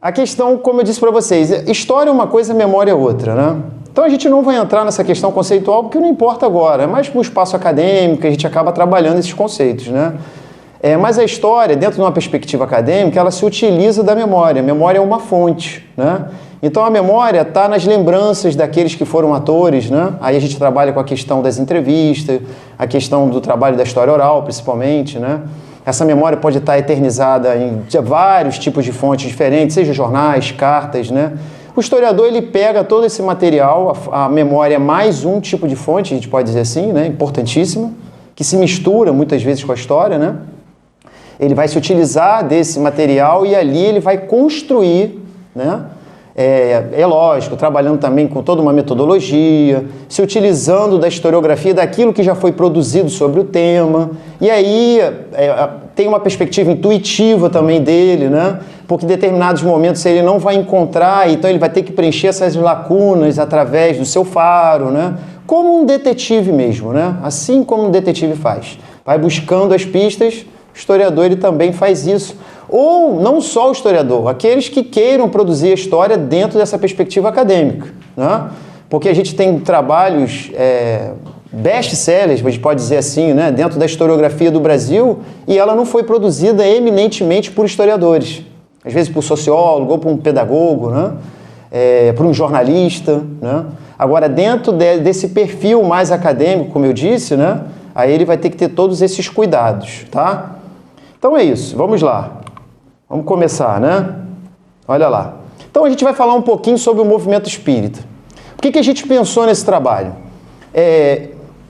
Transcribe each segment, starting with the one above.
A questão, como eu disse para vocês, história é uma coisa, memória é outra, né? Então a gente não vai entrar nessa questão conceitual porque não importa agora, é mais para o espaço acadêmico que a gente acaba trabalhando esses conceitos, né? Mas a história, dentro de uma perspectiva acadêmica, ela se utiliza da memória. A memória é uma fonte, né? Então a memória está nas lembranças daqueles que foram atores, né? Aí a gente trabalha com a questão das entrevistas, a questão do trabalho da história oral, principalmente, né? Essa memória pode estar eternizada em vários tipos de fontes diferentes, seja jornais, cartas, né? O historiador, ele pega todo esse material, a memória é mais um tipo de fonte, a gente pode dizer assim, né? Importantíssimo, que se mistura muitas vezes com a história, né? Ele vai se utilizar desse material e ali ele vai construir, né? É lógico, trabalhando também com toda uma metodologia, se utilizando da historiografia, daquilo que já foi produzido sobre o tema, e aí tem uma perspectiva intuitiva também dele, né? Porque em determinados momentos ele não vai encontrar, então ele vai ter que preencher essas lacunas através do seu faro, né? Como um detetive mesmo, né? Assim como um detetive faz. Vai buscando as pistas, o historiador ele também faz isso. Ou não só o historiador, aqueles que queiram produzir a história dentro dessa perspectiva acadêmica, né? Porque a gente tem trabalhos best-sellers, a gente pode dizer assim, né? Dentro da historiografia do Brasil, e ela não foi produzida eminentemente por historiadores, às vezes por sociólogo ou por um pedagogo, né? Por um jornalista, né? Agora, dentro desse perfil mais acadêmico, como eu disse, né? Aí ele vai ter que ter todos esses cuidados, tá? Então é isso, vamos lá. Vamos começar, né? Olha lá. Então a gente vai falar um pouquinho sobre o movimento espírita. O que a gente pensou nesse trabalho?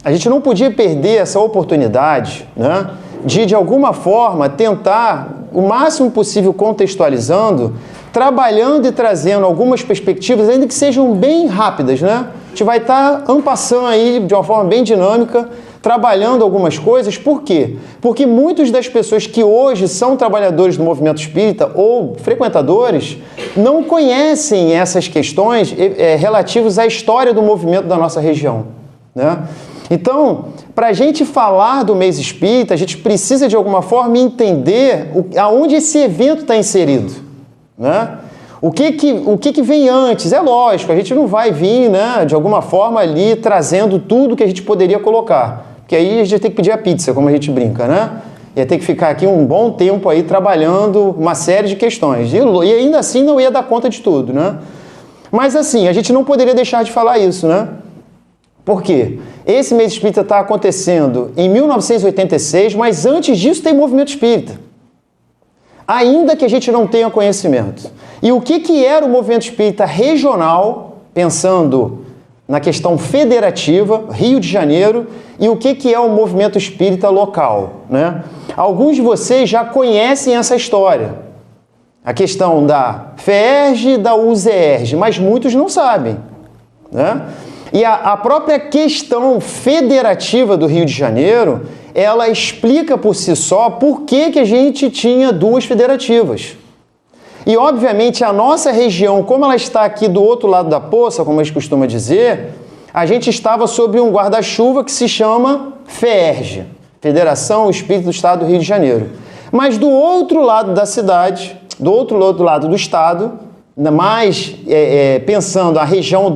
A gente não podia perder essa oportunidade, né, de alguma forma, tentar, o máximo possível contextualizando, trabalhando e trazendo algumas perspectivas, ainda que sejam bem rápidas, né? A gente vai estar en passant aí, de uma forma bem dinâmica, trabalhando algumas coisas. Por quê? Porque muitas das pessoas que hoje são trabalhadores do movimento espírita ou frequentadores não conhecem essas questões relativas à história do movimento da nossa região, né? Então, para a gente falar do mês espírita, a gente precisa de alguma forma entender aonde esse evento está inserido, né? O que vem antes? É lógico, a gente não vai vir, né, de alguma forma ali trazendo tudo que a gente poderia colocar. Porque aí a gente tem que pedir a pizza, como a gente brinca, né? Ia ter que ficar aqui um bom tempo aí trabalhando uma série de questões. E ainda assim não ia dar conta de tudo, né? Mas assim, a gente não poderia deixar de falar isso, né? Por quê? Esse mês espírita está acontecendo em 1986, mas antes disso tem movimento espírita. Ainda que a gente não tenha conhecimento. E o que era o movimento espírita regional, pensando na questão federativa, Rio de Janeiro, e o que é o movimento espírita local, né? Alguns de vocês já conhecem essa história, a questão da FERJ e da UZERJ, mas muitos não sabem, né? E a própria questão federativa do Rio de Janeiro, ela explica por si só por que a gente tinha duas federativas. E, obviamente, a nossa região, como ela está aqui do outro lado da poça, como a gente costuma dizer, a gente estava sob um guarda-chuva que se chama FERJ, Federação Espírita do Estado do Rio de Janeiro. Mas do outro lado da cidade, do outro lado do estado, ainda mais pensando a região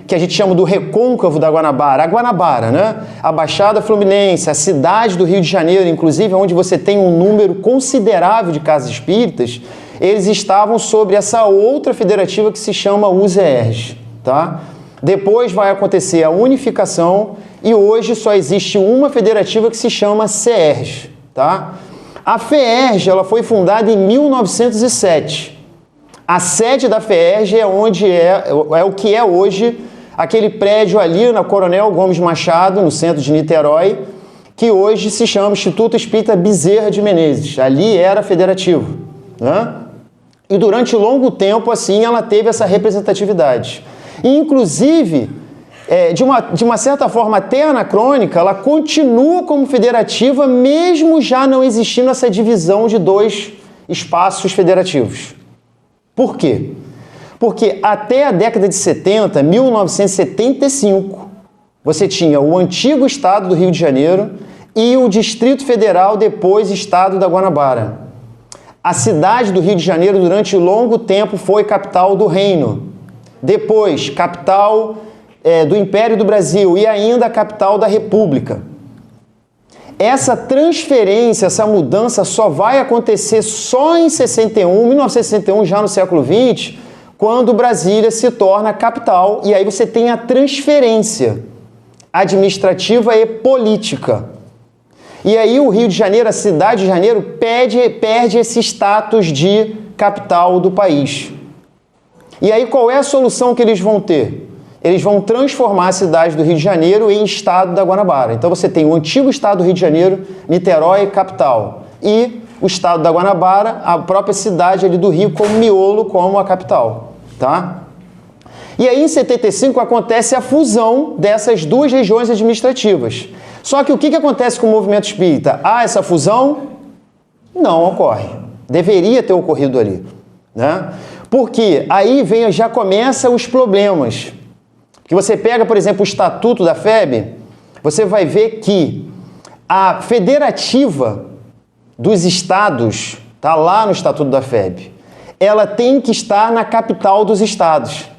que a gente chama do recôncavo da Guanabara, a Guanabara, né? A Baixada Fluminense, a cidade do Rio de Janeiro, inclusive, onde você tem um número considerável de casas espíritas, eles estavam sobre essa outra federativa que se chama UZERJ, tá? Depois vai acontecer a unificação e hoje só existe uma federativa que se chama CERJ, tá? A FEERJ, ela foi fundada em 1907. A sede da FEERJ é onde é o que é hoje aquele prédio ali na Coronel Gomes Machado, no centro de Niterói, que hoje se chama Instituto Espírita Bezerra de Menezes. Ali era federativo, né? E durante longo tempo, assim, ela teve essa representatividade. E, inclusive, de uma certa forma até anacrônica, ela continua como federativa, mesmo já não existindo essa divisão de dois espaços federativos. Por quê? Porque até a década de 70, 1975, você tinha o antigo Estado do Rio de Janeiro e o Distrito Federal, depois Estado da Guanabara. A cidade do Rio de Janeiro, durante longo tempo, foi capital do reino. Depois, capital do Império do Brasil e ainda capital da República. Essa transferência, essa mudança só vai acontecer só em 1961, já no século XX, quando Brasília se torna capital, e aí você tem a transferência administrativa e política. E aí o Rio de Janeiro, a cidade de Janeiro, perde esse status de capital do país. E aí qual é a solução que eles vão ter? Eles vão transformar a cidade do Rio de Janeiro em Estado da Guanabara. Então você tem o antigo Estado do Rio de Janeiro, Niterói, capital, e o Estado da Guanabara, a própria cidade ali do Rio, como miolo, como a capital, tá? E aí em 75 acontece a fusão dessas duas regiões administrativas. Só que o que acontece com o movimento espírita? Essa fusão não ocorre. Deveria ter ocorrido ali, né? Porque aí já começa os problemas. Que você pega, por exemplo, o Estatuto da FEB, você vai ver que a federativa dos estados, tá lá no Estatuto da FEB, ela tem que estar na capital dos estados.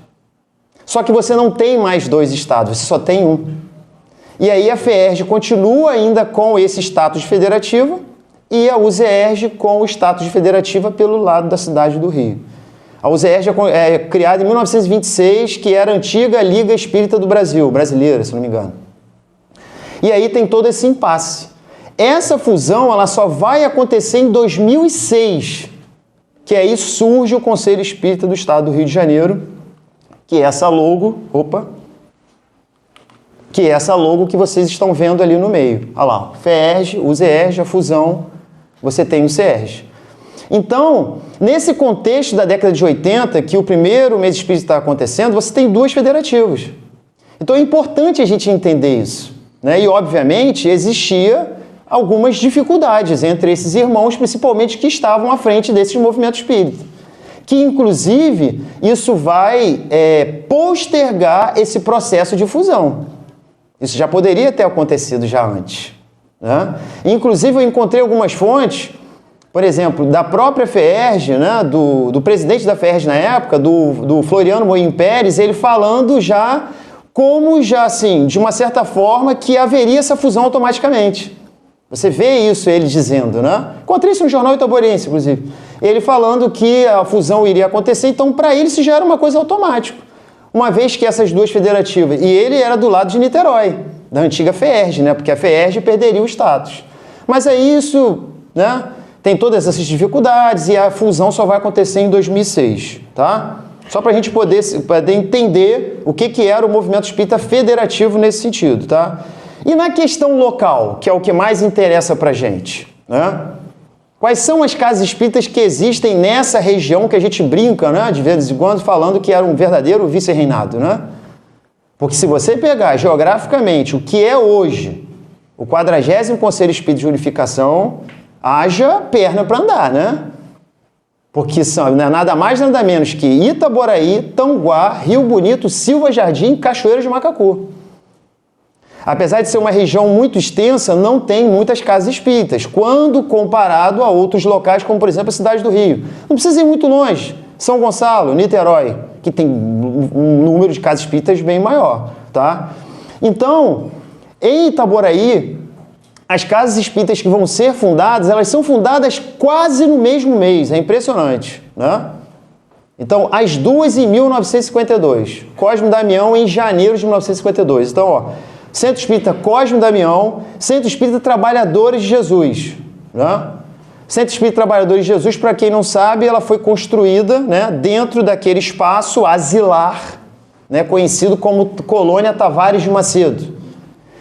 Só que você não tem mais dois estados, você só tem um. E aí a FEERJ continua ainda com esse status de federativa e a UZERJ com o status de federativa pelo lado da cidade do Rio. A UZERJ é criada em 1926, que era a antiga Liga Espírita do Brasil, brasileira, se não me engano. E aí tem todo esse impasse. Essa fusão ela só vai acontecer em 2006, que aí surge o Conselho Espírita do Estado do Rio de Janeiro, que é essa logo, que vocês estão vendo ali no meio. Olha lá, FEERJ, UZERJ, a fusão, você tem o CERJ. Então, nesse contexto da década de 80, que o primeiro mês espírita está acontecendo, você tem duas federativas. Então é importante a gente entender isso, né? E, obviamente, existia algumas dificuldades entre esses irmãos, principalmente que estavam à frente desses movimentos espíritas. Que, inclusive, isso vai postergar esse processo de fusão. Isso já poderia ter acontecido já antes, né? Inclusive, eu encontrei algumas fontes, por exemplo, da própria FEERJ, né, do presidente da FEERJ na época, do Floriano Moim Pérez, ele falando já como já, assim, de uma certa forma, que haveria essa fusão automaticamente. Você vê isso, ele dizendo, né? Encontrei isso no Jornal Itaborense, inclusive. Ele falando que a fusão iria acontecer, então para ele isso já era uma coisa automática. Uma vez que essas duas federativas... E ele era do lado de Niterói, da antiga FEERJ, né? Porque a FEERJ perderia o status. Mas aí isso, né? Tem todas essas dificuldades e a fusão só vai acontecer em 2006, tá? Só para a gente poder entender o que era o movimento espírita federativo nesse sentido, tá? E na questão local, que é o que mais interessa para a gente, né? Quais são as casas espíritas que existem nessa região que a gente brinca, né, de vez em quando, falando que era um verdadeiro vice-reinado, né? Porque se você pegar geograficamente o que é hoje o 40º Conselho Espírita de Unificação, haja perna para andar, né? Porque são nada mais, nada menos que Itaboraí, Tanguá, Rio Bonito, Silva Jardim, Cachoeira de Macacu. Apesar de ser uma região muito extensa, não tem muitas casas espíritas, quando comparado a outros locais, como por exemplo a cidade do Rio. Não precisa ir muito longe. São Gonçalo, Niterói, que tem um número de casas espíritas bem maior, tá? Então, em Itaboraí, as casas espíritas que vão ser fundadas, elas são fundadas quase no mesmo mês. É impressionante, né? Então, as duas em 1952. Cosme Damião em janeiro de 1952. Então, ó, Centro Espírita Cosme Damião, Centro Espírita Trabalhadores de Jesus, né? Centro Espírita Trabalhadores de Jesus, para quem não sabe, ela foi construída, né, dentro daquele espaço asilar, né, conhecido como Colônia Tavares de Macedo.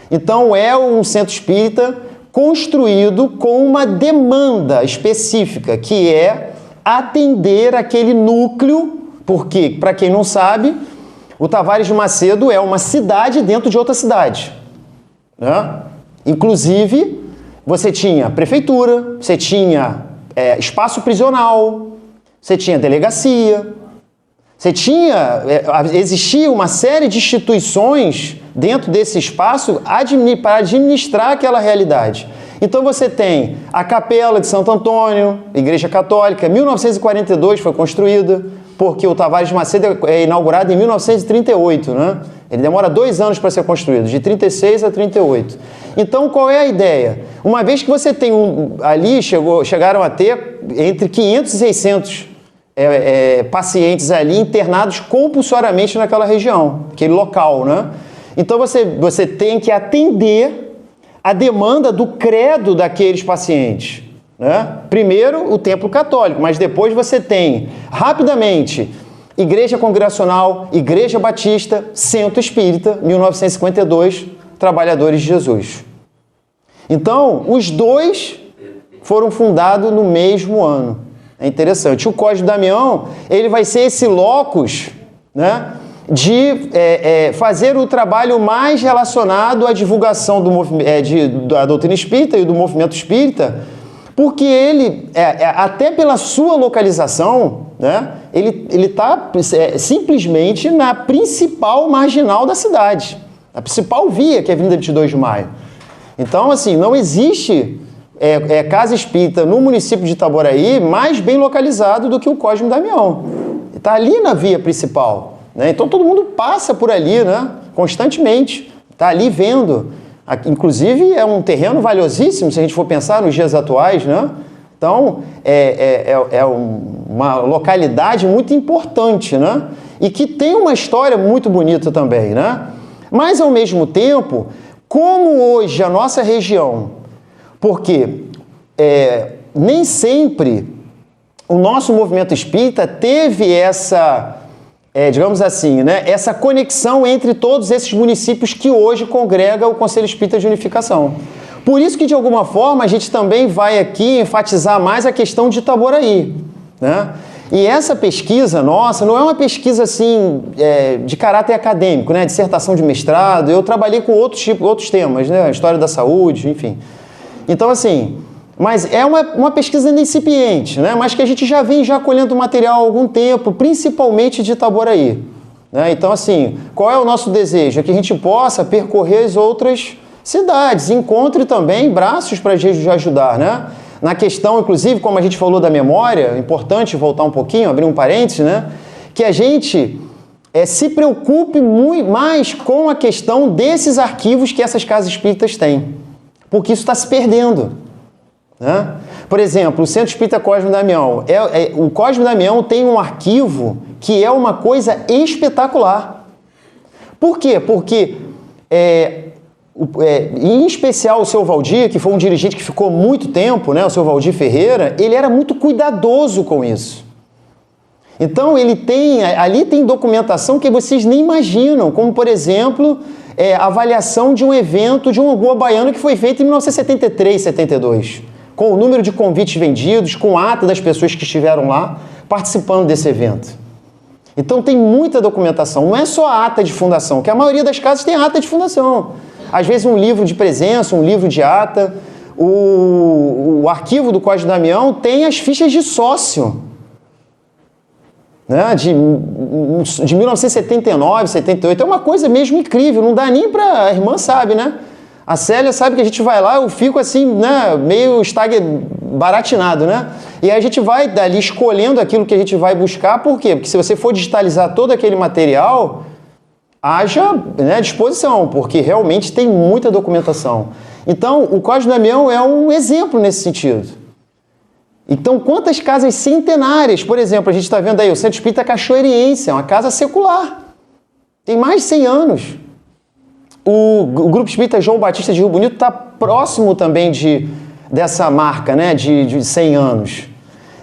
Então, é um centro espírita construído com uma demanda específica, que é atender aquele núcleo, porque, para quem não sabe, o Tavares de Macedo é uma cidade dentro de outra cidade, né? Inclusive, você tinha prefeitura, você tinha espaço prisional, você tinha delegacia, você tinha, existia uma série de instituições dentro desse espaço para administrar aquela realidade. Então você tem a Capela de Santo Antônio, Igreja Católica, 1942 foi construída, porque o Tavares de Macedo é inaugurado em 1938, né? Ele demora 2 anos para ser construído, de 36 a 38. Então, qual é a ideia? Uma vez que você tem ali, chegaram a ter entre 500 e 600 pacientes ali internados compulsoriamente naquela região, aquele local, né? Então, você tem que atender a demanda do credo daqueles pacientes, né? Primeiro, o templo católico, mas depois você tem, rapidamente, Igreja Congregacional, Igreja Batista, Centro Espírita, 1952, Trabalhadores de Jesus. Então, os dois foram fundados no mesmo ano. É interessante. O Cosme Damião, ele vai ser esse locus, né, de fazer o trabalho mais relacionado à divulgação da doutrina espírita e do movimento espírita, porque ele, até pela sua localização, né, ele está simplesmente na principal marginal da cidade, a principal via, que é a Avenida 22 de Maio. Então, assim, não existe casa espírita no município de Itaboraí mais bem localizado do que o Cosme Damião. Está ali na via principal, né? Então, todo mundo passa por ali, né, constantemente, está ali vendo. Inclusive, é um terreno valiosíssimo, se a gente for pensar nos dias atuais, né? Então, uma localidade muito importante, né? E que tem uma história muito bonita também, né? Mas, ao mesmo tempo, como hoje a nossa região, porque nem sempre o nosso movimento espírita teve essa, digamos assim, né, essa conexão entre todos esses municípios que hoje congrega o Conselho Espírita de Unificação. Por isso que, de alguma forma, a gente também vai aqui enfatizar mais a questão de Itaboraí, né? E essa pesquisa nossa não é uma pesquisa assim de caráter acadêmico, né? Dissertação de mestrado. Eu trabalhei com outros temas, né? História da saúde, enfim. Então, assim, mas é uma pesquisa ainda incipiente, né? Mas que a gente já vem colhendo material há algum tempo, principalmente de Itaboraí, né? Então, assim, qual é o nosso desejo? É que a gente possa percorrer as outras cidades, encontre também braços para a gente ajudar, né? Na questão, inclusive, como a gente falou da memória, é importante voltar um pouquinho, abrir um parênteses, né? Que a gente se preocupe muito mais com a questão desses arquivos que essas casas espíritas têm, porque isso está se perdendo, né? Por exemplo, o Centro Espírita Cosme Damião. O Cosme Damião tem um arquivo que é uma coisa espetacular. Por quê? Porque em especial o seu Valdir, que foi um dirigente que ficou muito tempo, né, o seu Valdir Ferreira, ele era muito cuidadoso com isso. Então, ali tem documentação que vocês nem imaginam, como, por exemplo, a avaliação de um evento de um Ogum baiano que foi feito em 1973, 72, com o número de convites vendidos, com a ata das pessoas que estiveram lá participando desse evento. Então, tem muita documentação, não é só a ata de fundação, que a maioria das casas tem ata de fundação. Às vezes um livro de presença, um livro de ata. O arquivo do Cosme Damião tem as fichas de sócio, né? De 1979, 78. É uma coisa mesmo incrível, não dá nem para... A irmã sabe, né? A Célia sabe que a gente vai lá, eu fico assim, né, meio baratinado, né? E aí a gente vai dali escolhendo aquilo que a gente vai buscar. Por quê? Porque se você for digitalizar todo aquele material, haja, né, disposição, porque realmente tem muita documentação. Então, o Cosme Damião é um exemplo nesse sentido. Então, quantas casas centenárias, por exemplo, a gente está vendo aí o Centro Espírita Cachoeiriense, é uma casa secular, tem mais de 100 anos. O Grupo Espírita João Batista de Rio Bonito está próximo também dessa marca, né, de 100 anos.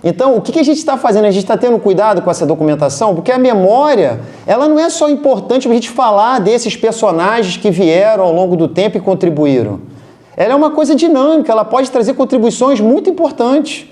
Então, o que a gente está fazendo? A gente está tendo cuidado com essa documentação, porque a memória, ela não é só importante para a gente falar desses personagens que vieram ao longo do tempo e contribuíram. Ela é uma coisa dinâmica, ela pode trazer contribuições muito importantes.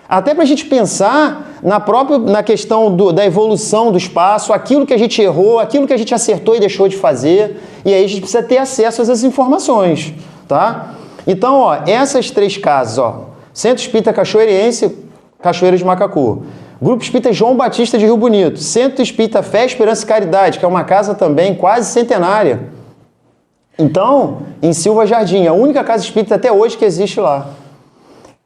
Até para a gente pensar na questão da evolução do espaço, aquilo que a gente errou, aquilo que a gente acertou e deixou de fazer, e aí a gente precisa ter acesso a essas informações, tá? Então, ó, essas 3 casas, ó, Centro Espírita Cachoeiriense, Cachoeira de Macacu, Grupo Espírita João Batista de Rio Bonito, Centro Espírita Fé, Esperança e Caridade, que é uma casa também quase centenária. Então, em Silva Jardim, a única casa espírita até hoje que existe lá.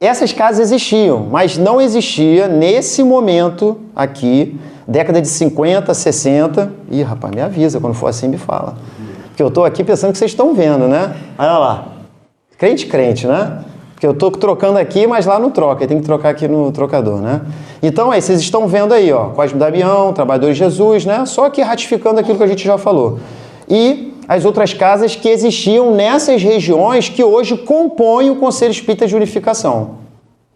Essas casas existiam, mas não existia nesse momento aqui, década de 50, 60. Ih, rapaz, me avisa, quando for assim me fala. Porque eu estou aqui pensando que vocês estão vendo, né? Olha lá. Crente, né? Porque eu estou trocando aqui, mas lá não troca. Tem que trocar aqui no trocador, né? Então, aí, vocês estão vendo aí, ó, Cosme Damião, Trabalhadores de Jesus, né? Só que ratificando aquilo que a gente já falou. E as outras casas que existiam nessas regiões que hoje compõem o Conselho Espírita de Unificação,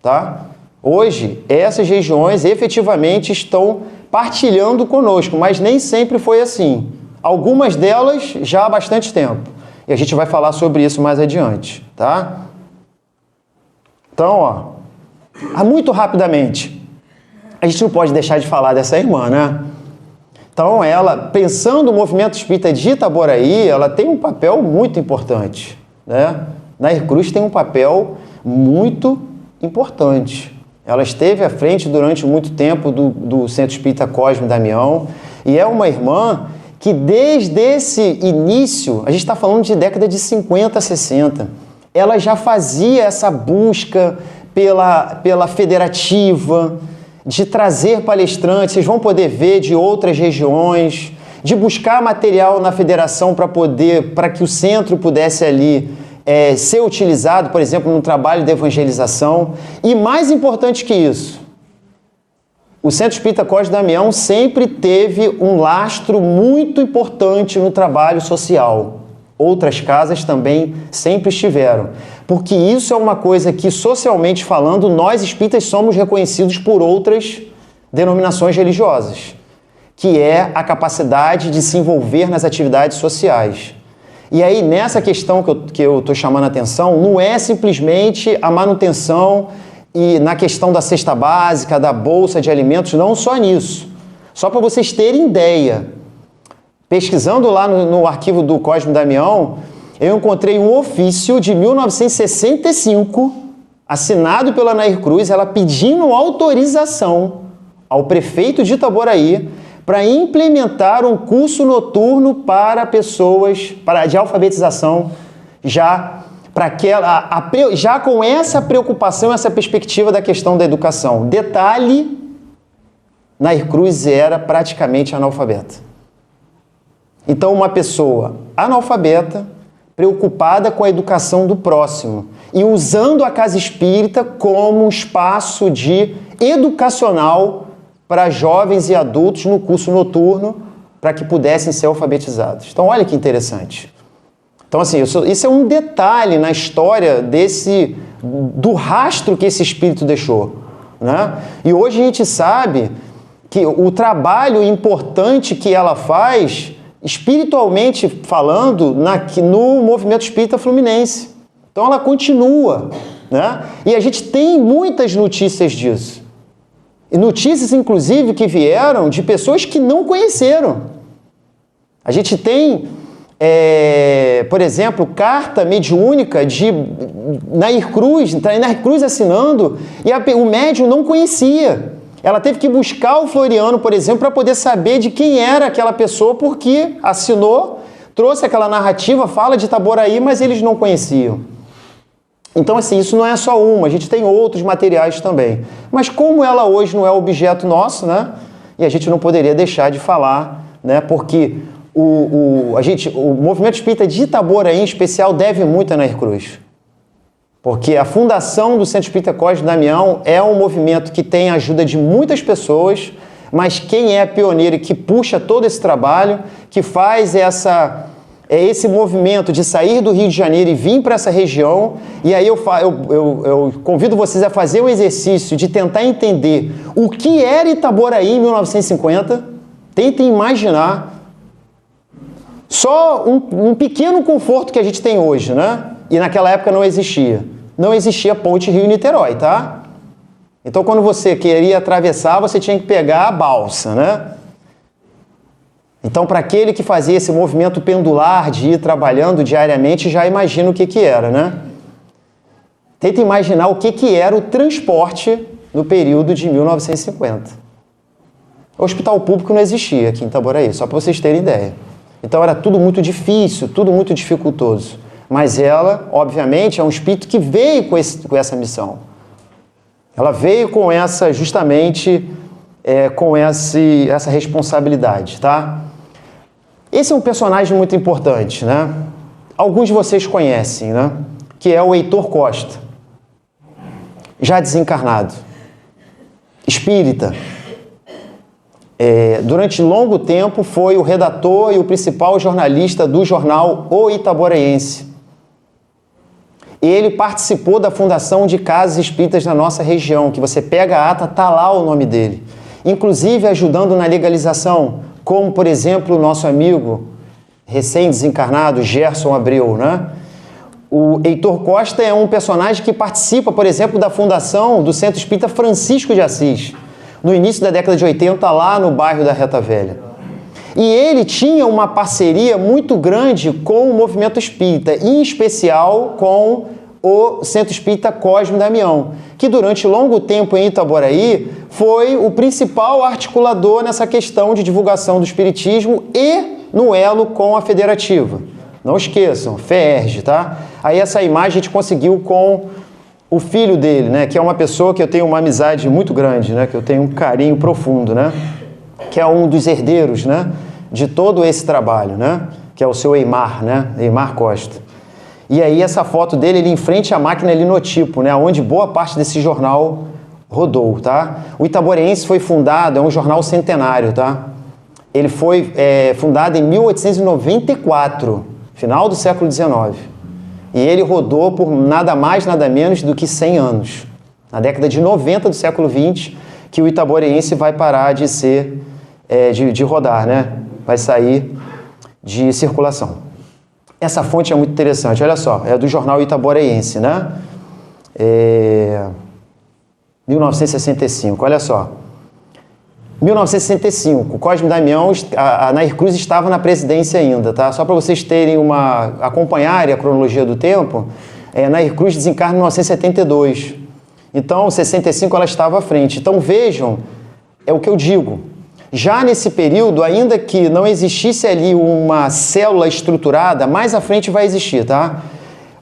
tá? Hoje, essas regiões efetivamente estão partilhando conosco, mas nem sempre foi assim. Algumas delas já há bastante tempo. E a gente vai falar sobre isso mais adiante, tá? Então, ó, muito rapidamente, a gente não pode deixar de falar dessa irmã, né? Então, ela, pensando no movimento espírita de Itaboraí, ela tem um papel muito importante, né? Nair Cruz tem um papel muito importante. Ela esteve à frente durante muito tempo do Centro Espírita Cosme Damião e é uma irmã que desde esse início, a gente está falando de década de 50, 60, ela já fazia essa busca pela federativa, de trazer palestrantes, vocês vão poder ver de outras regiões, de buscar material na federação para que o centro pudesse ali ser utilizado, por exemplo, no trabalho de evangelização. E mais importante que isso, o Centro Espírita Cosme Damião sempre teve um lastro muito importante no trabalho social. Outras casas também sempre estiveram. Porque isso é uma coisa que, socialmente falando, nós espíritas somos reconhecidos por outras denominações religiosas, que é a capacidade de se envolver nas atividades sociais. E aí, nessa questão que eu estou chamando a atenção, não é simplesmente a manutenção e na questão da cesta básica, da bolsa de alimentos, não só nisso. Só para vocês terem ideia, pesquisando lá no arquivo do Cosme Damião, eu encontrei um ofício de 1965, assinado pela Nair Cruz, ela pedindo autorização ao prefeito de Itaboraí para implementar um curso noturno para pessoas, de alfabetização, já com essa preocupação, essa perspectiva da questão da educação. Detalhe, Nair Cruz era praticamente analfabeta. Então, uma pessoa analfabeta, preocupada com a educação do próximo e usando a casa espírita como um espaço educacional para jovens e adultos no curso noturno para que pudessem ser alfabetizados. Então, olha que interessante. Então, assim, isso é um detalhe na história do rastro que esse espírito deixou, né? E hoje a gente sabe que o trabalho importante que ela faz, espiritualmente falando, no movimento espírita fluminense. Então ela continua, né? E a gente tem muitas notícias disso. E notícias, inclusive, que vieram de pessoas que não conheceram. A gente tem, por exemplo, carta mediúnica de Nair Cruz assinando, e o médium não conhecia. Ela teve que buscar o Floriano, por exemplo, para poder saber de quem era aquela pessoa, porque assinou, trouxe aquela narrativa, fala de Itaboraí, mas eles não conheciam. Então, assim, isso não é só uma, a gente tem outros materiais também. Mas como ela hoje não é objeto nosso, né? E a gente não poderia deixar de falar, né? Porque o movimento espírita de Itaboraí, em especial, deve muito a Nair Cruz. Porque a fundação do Centro Espírita Cosme Damião é um movimento que tem a ajuda de muitas pessoas, mas quem é pioneiro e que puxa todo esse trabalho, que faz esse movimento de sair do Rio de Janeiro e vir para essa região, e aí eu convido vocês a fazer o exercício de tentar entender o que era Itaboraí em 1950, tentem imaginar só um pequeno conforto que a gente tem hoje, né? E naquela época não existia. Não existia ponte Rio-Niterói, tá? Então, quando você queria atravessar, você tinha que pegar a balsa, né? Então, para aquele que fazia esse movimento pendular de ir trabalhando diariamente, já imagina o que era, né? Tenta imaginar o que era o transporte no período de 1950. O hospital público não existia aqui em Itaboraí, só para vocês terem ideia. Então, era tudo muito difícil, tudo muito dificultoso. Mas ela, obviamente, é um espírito que veio com essa missão. Ela veio com essa, justamente, com essa responsabilidade, tá? Esse é um personagem muito importante, né? Alguns de vocês conhecem, né? Que é o Heitor Costa, já desencarnado, espírita. Durante longo tempo foi o redator e o principal jornalista do jornal O Itaboraense. Ele participou da fundação de casas espíritas na nossa região, que você pega a ata, tá lá o nome dele. Inclusive ajudando na legalização, como, por exemplo, o nosso amigo recém-desencarnado, Gerson Abreu, né? O Heitor Costa é um personagem que participa, por exemplo, da fundação do Centro Espírita Francisco de Assis, no início da década de 80, lá no bairro da Reta Velha. E ele tinha uma parceria muito grande com o movimento espírita, em especial com o Centro Espírita Cosme Damião, que durante longo tempo em Itaboraí foi o principal articulador nessa questão de divulgação do espiritismo e no elo com a federativa. Não esqueçam, FEERJ, tá? Aí essa imagem a gente conseguiu com o filho dele, né? Que é uma pessoa que eu tenho uma amizade muito grande, né? Que eu tenho um carinho profundo, né? Que é um dos herdeiros, né, de todo esse trabalho, né, que é o seu Eimar, né, Eimar Costa. E aí essa foto dele, ele em frente à máquina linotipo, né, onde boa parte desse jornal rodou, tá? O Itaboraense foi fundado, é um jornal centenário, tá? Ele foi fundado em 1894, final do século XIX. E ele rodou por nada mais, nada menos do que 100 anos. Na década de 90 do século XX, que o Itaboraense vai parar de ser de rodar, né? Vai sair de circulação. Essa fonte é muito interessante, olha só, é do jornal Itaboraense, né? 1965, olha só. 1965, Cosme Damião, a Nair Cruz estava na presidência ainda, tá? Só para vocês terem acompanharem a cronologia do tempo, Nair Cruz desencarna em 1972. Então, 65 ela estava à frente. Então, vejam, é o que eu digo. Já nesse período, ainda que não existisse ali uma célula estruturada, mais à frente vai existir, tá?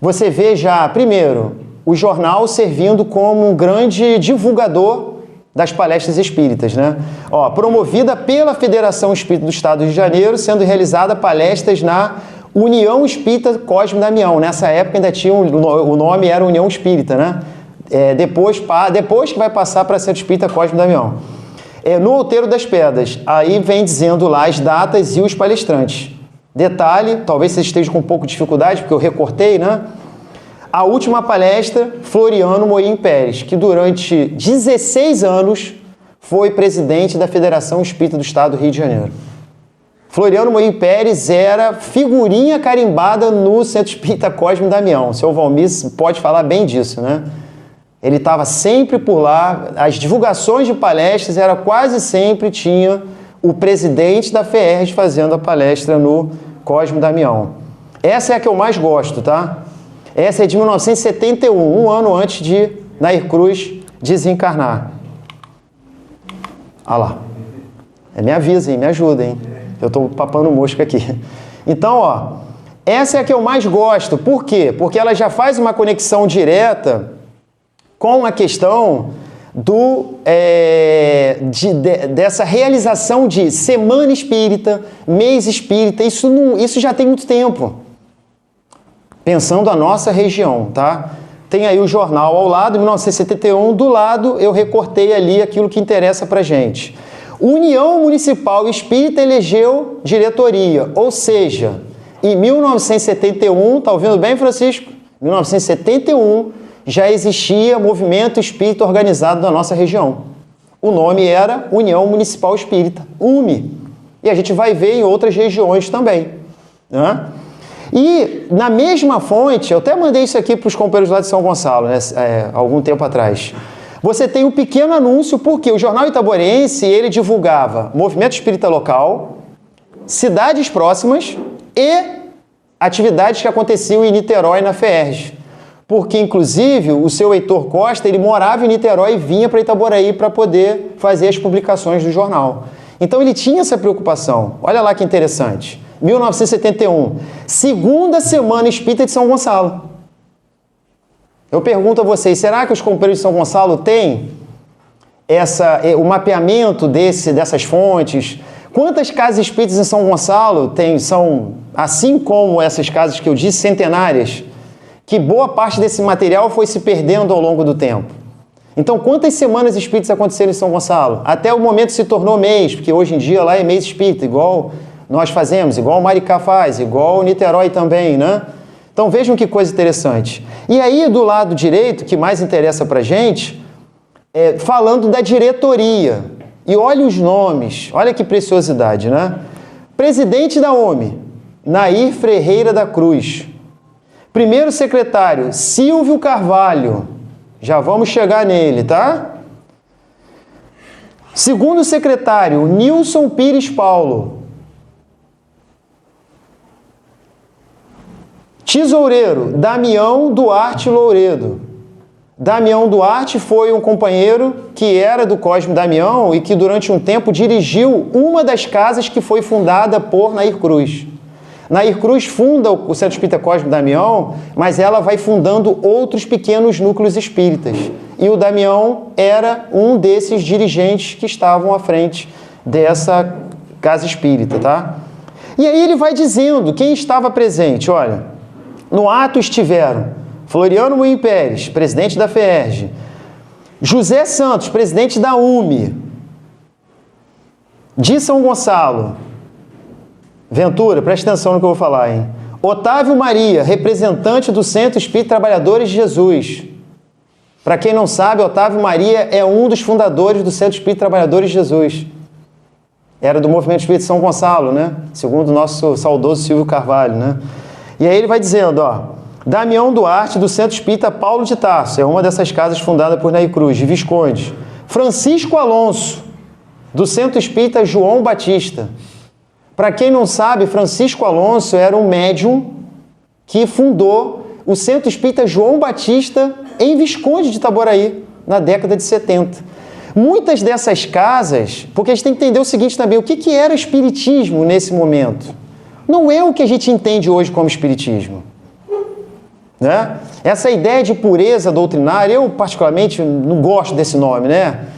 Você vê já, primeiro, o jornal servindo como um grande divulgador das palestras espíritas, né? Ó, promovida pela Federação Espírita do Estado do Rio de Janeiro, sendo realizada palestras na União Espírita Cosme Damião. Nessa época ainda tinha o nome era União Espírita, né? Depois que vai passar para Centro Espírita Cosme Damião. No Outeiro das Pedras, aí vem dizendo lá as datas e os palestrantes. Detalhe, talvez vocês estejam com um pouco de dificuldade, porque eu recortei, né? A última palestra, Floriano Moim Pérez, que durante 16 anos foi presidente da Federação Espírita do Estado do Rio de Janeiro. Floriano Moim Pérez era figurinha carimbada no Centro Espírita Cosme Damião. O seu Valmir pode falar bem disso, né? Ele estava sempre por lá, as divulgações de palestras era quase sempre tinha o presidente da FEERJ fazendo a palestra no Cosme Damião. Essa é a que eu mais gosto, tá? Essa é de 1971, um ano antes de Nair Cruz desencarnar. Olha lá. Me avisem, me ajudem. Eu estou papando mosca aqui. Então, ó, essa é a que eu mais gosto. Por quê? Porque ela já faz uma conexão direta com a questão dessa realização de semana espírita, mês espírita. Isso já tem muito tempo. Pensando a nossa região, tá? tem aí o jornal ao lado, 1971, do lado eu recortei ali aquilo que interessa pra gente. União Municipal Espírita elegeu diretoria, ou seja, em 1971, tá ouvindo bem, Francisco? 1971 já existia movimento espírita organizado na nossa região. O nome era União Municipal Espírita, UME. E a gente vai ver em outras regiões também, né? E na mesma fonte, eu até mandei isso aqui para os companheiros lá de São Gonçalo, né, algum tempo atrás. Você tem um pequeno anúncio, porque o Jornal Itaborense, ele divulgava movimento espírita local, cidades próximas e atividades que aconteciam em Niterói, na FEERJ. Porque, inclusive, o seu Heitor Costa, ele morava em Niterói e vinha para Itaboraí para poder fazer as publicações do jornal. Então, ele tinha essa preocupação. Olha lá que interessante. 1971, segunda semana espírita de São Gonçalo. Eu pergunto a vocês, será que os companheiros de São Gonçalo têm o mapeamento dessas fontes? Quantas casas espíritas em São Gonçalo são, assim como essas casas que eu disse, centenárias, que boa parte desse material foi se perdendo ao longo do tempo? Então, quantas semanas espíritas aconteceram em São Gonçalo? Até o momento se tornou mês, porque hoje em dia lá é mês espírita, igual nós fazemos, igual o Maricá faz, igual o Niterói também, né? Então, vejam que coisa interessante. E aí, do lado direito, que mais interessa pra gente, falando da diretoria. E olha os nomes, olha que preciosidade, né? Presidente da OMI, Nair Ferreira da Cruz. Primeiro secretário, Silvio Carvalho. Já vamos chegar nele, tá? Segundo secretário, Nilson Pires Paulo. Tesoureiro, Damião Duarte Louredo. Damião Duarte foi um companheiro que era do Cosme Damião e que durante um tempo dirigiu uma das casas que foi fundada por Nair Cruz. Nair Cruz funda o Centro Espírita Cosme Damião, mas ela vai fundando outros pequenos núcleos espíritas. E o Damião era um desses dirigentes que estavam à frente dessa casa espírita, tá? E aí ele vai dizendo quem estava presente, olha, no ato estiveram Floriano Moinho Pérez, presidente da FEERJ, José Santos, presidente da UME, de São Gonçalo, Ventura, presta atenção no que eu vou falar, hein? Otávio Maria, representante do Centro Espírita Trabalhadores de Jesus. Para quem não sabe, Otávio Maria é um dos fundadores do Centro Espírita Trabalhadores de Jesus. Era do Movimento Espírita de São Gonçalo, né? Segundo o nosso saudoso Silvio Carvalho, né? E aí ele vai dizendo, ó, Damião Duarte, do Centro Espírita Paulo de Tarso, é uma dessas casas fundada por Nair Cruz, de Visconde. Francisco Alonso, do Centro Espírita João Batista. Para quem não sabe, Francisco Alonso era um médium que fundou o Centro Espírita João Batista em Visconde de Itaboraí, na década de 70. Muitas dessas casas, porque a gente tem que entender o seguinte também, o que era espiritismo nesse momento? Não é o que a gente entende hoje como espiritismo, né? Essa ideia de pureza doutrinária, eu particularmente não gosto desse nome, né?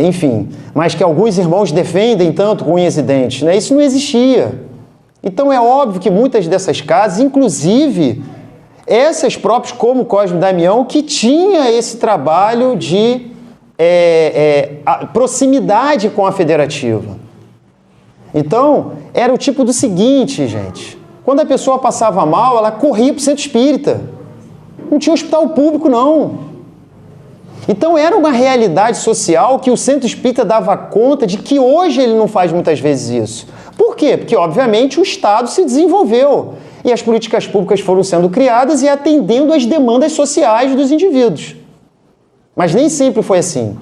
Enfim, mas que alguns irmãos defendem tanto com unhas e dentes, né? Isso não existia. Então é óbvio que muitas dessas casas, inclusive essas próprias como Cosme Damião, que tinha esse trabalho de proximidade com a federativa. Então, era o tipo do seguinte, gente, quando a pessoa passava mal, ela corria para o centro espírita. Não tinha hospital público, não. Então era uma realidade social que o centro espírita dava conta de que hoje ele não faz muitas vezes isso. Por quê? Porque, obviamente, o Estado se desenvolveu e as políticas públicas foram sendo criadas e atendendo às demandas sociais dos indivíduos. Mas nem sempre foi assim.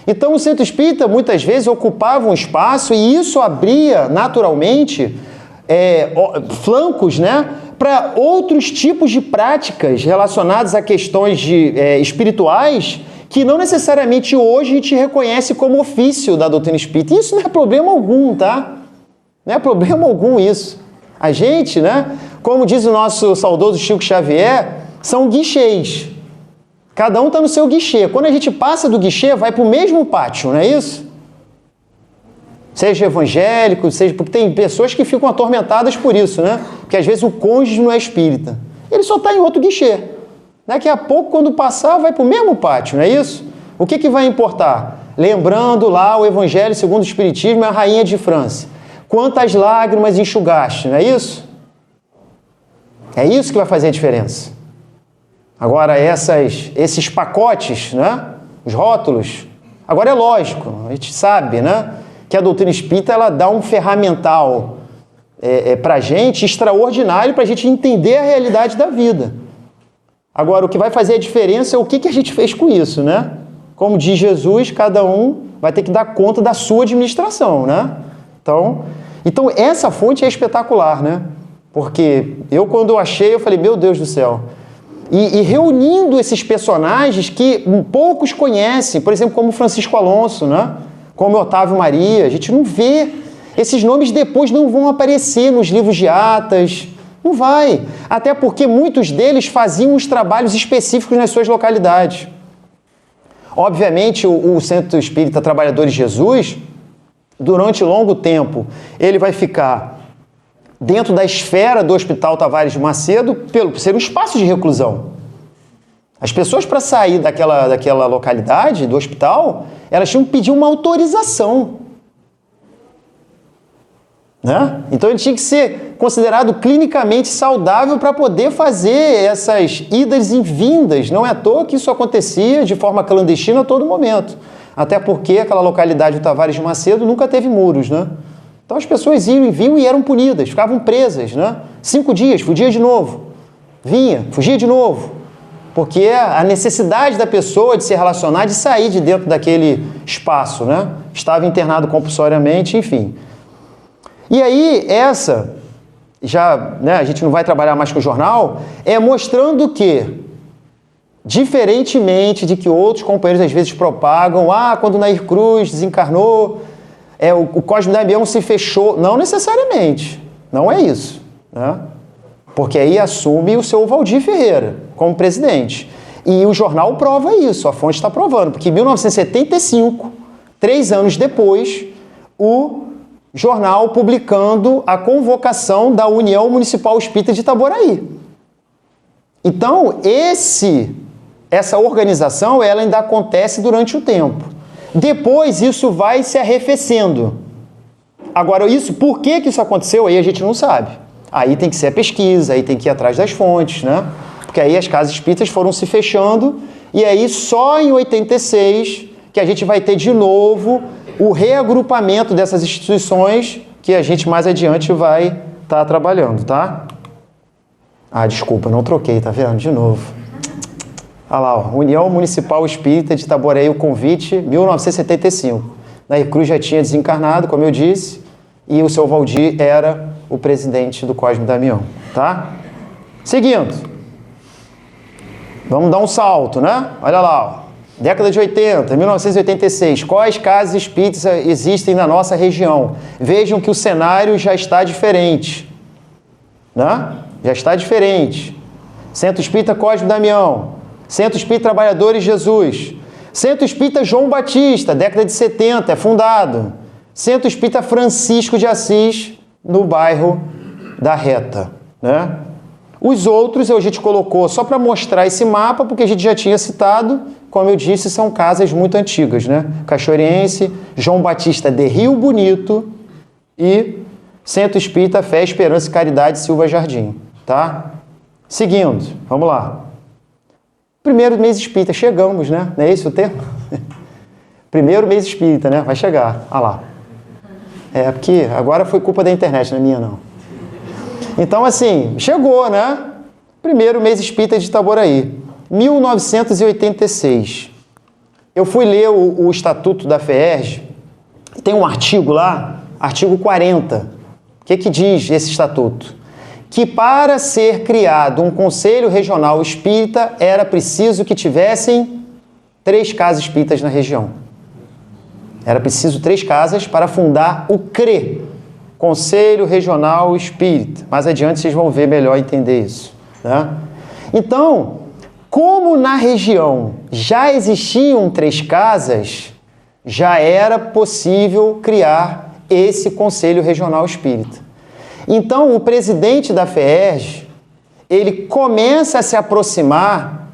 Então o centro espírita muitas vezes ocupava um espaço e isso abria naturalmente flancos, né, para outros tipos de práticas relacionadas a questões espirituais que não necessariamente hoje a gente reconhece como ofício da doutrina espírita. E isso não é problema algum, tá? Não é problema algum isso. A gente, né, como diz o nosso saudoso Chico Xavier, são guichês. Cada um está no seu guichê. Quando a gente passa do guichê, vai para o mesmo pátio, não é isso? Seja evangélico, seja... Porque tem pessoas que ficam atormentadas por isso, né? Porque às vezes o cônjuge não é espírita. Ele só está em outro guichê. Daqui a pouco, quando passar, vai para o mesmo pátio, não é isso? O que vai importar? Lembrando lá o Evangelho segundo o Espiritismo e a Rainha de França. Quantas lágrimas enxugaste, não é isso? É isso que vai fazer a diferença. Agora, esses pacotes, né? Os rótulos. Agora é lógico, a gente sabe, né? Que a doutrina espírita ela dá um ferramental para a gente extraordinário para a gente entender a realidade da vida. Agora, o que vai fazer a diferença é o que a gente fez com isso, né? Como diz Jesus, cada um vai ter que dar conta da sua administração, né? Então essa fonte é espetacular, né? Porque quando eu achei, eu falei, meu Deus do céu. E reunindo esses personagens que poucos conhecem, por exemplo, como Francisco Alonso, né? Como Otávio Maria, a gente não vê. Esses nomes depois não vão aparecer nos livros de atas, não vai. Até porque muitos deles faziam os trabalhos específicos nas suas localidades. Obviamente, o Centro Espírita Trabalhadores de Jesus, durante longo tempo, ele vai ficar dentro da esfera do Hospital Tavares de Macedo, por ser um espaço de reclusão. As pessoas, para sair daquela localidade, do hospital, elas tinham que pedir uma autorização. Né? Então ele tinha que ser considerado clinicamente saudável para poder fazer essas idas e vindas. Não é à toa que isso acontecia de forma clandestina a todo momento. Até porque aquela localidade do Tavares de Macedo nunca teve muros, né? Então as pessoas iam e vinham e eram punidas, ficavam presas, né? 5 dias, fugia de novo. Vinha, fugia de novo. Porque a necessidade da pessoa de se relacionar, de sair de dentro daquele espaço, né? Estava internado compulsoriamente, enfim. E aí, a gente não vai trabalhar mais com o jornal, mostrando que, diferentemente de que outros companheiros às vezes propagam, quando Nair Cruz desencarnou, o Cosme Damião se fechou. Não necessariamente, não é isso, né? Porque aí assume o seu Valdir Ferreira como presidente. E o jornal prova isso, a fonte está provando, porque em 1975, 3 anos depois, o jornal publicando a convocação da União Municipal Espírita de Itaboraí. Então, essa organização ela ainda acontece durante o tempo. Depois, isso vai se arrefecendo. Agora, por que isso aconteceu? Aí a gente não sabe. Aí tem que ser a pesquisa, aí tem que ir atrás das fontes, né? Porque aí as casas espíritas foram se fechando e aí só em 86 que a gente vai ter de novo o reagrupamento dessas instituições que a gente mais adiante vai estar trabalhando, tá? Desculpa, não troquei, tá vendo? De novo. Olha lá, União Municipal Espírita de Itaboraí, o convite, 1975. Nair Cruz já tinha desencarnado, como eu disse, e o seu Valdir era o presidente do Cosme Damião, tá? Seguindo. Vamos dar um salto, né? Olha lá, ó. Década de 80, 1986, quais casas espíritas existem na nossa região? Vejam que o cenário já está diferente, né? Já está diferente. Centro Espírita Cosme Damião, Centro Espírita Trabalhadores de Jesus, Centro Espírita João Batista, década de 70, é fundado. Centro Espírita Francisco de Assis, no bairro da Reta, né? Os outros a gente colocou só para mostrar esse mapa, porque a gente já tinha citado, como eu disse, são casas muito antigas, né? Cachoeirense, João Batista de Rio Bonito e Centro Espírita Fé, Esperança e Caridade Silva Jardim, tá? Seguindo, vamos lá. Primeiro mês espírita, chegamos, né? Não é esse o tema? Primeiro mês espírita, né? Vai chegar, olha lá. Porque agora foi culpa da internet, não é minha não. Então, assim, chegou, né? Primeiro mês espírita de Itaboraí, 1986. Eu fui ler o Estatuto da FEERJ, tem um artigo lá, artigo 40. O que diz esse estatuto? Que para ser criado um Conselho Regional Espírita, era preciso que tivessem 3 casas espíritas na região. Era preciso 3 casas para fundar o CRE, Conselho Regional Espírita. Mais adiante vocês vão ver melhor entender isso, né? Então, como na região já existiam 3 casas, já era possível criar esse Conselho Regional Espírita. Então, o presidente da FEERJ, ele começa a se aproximar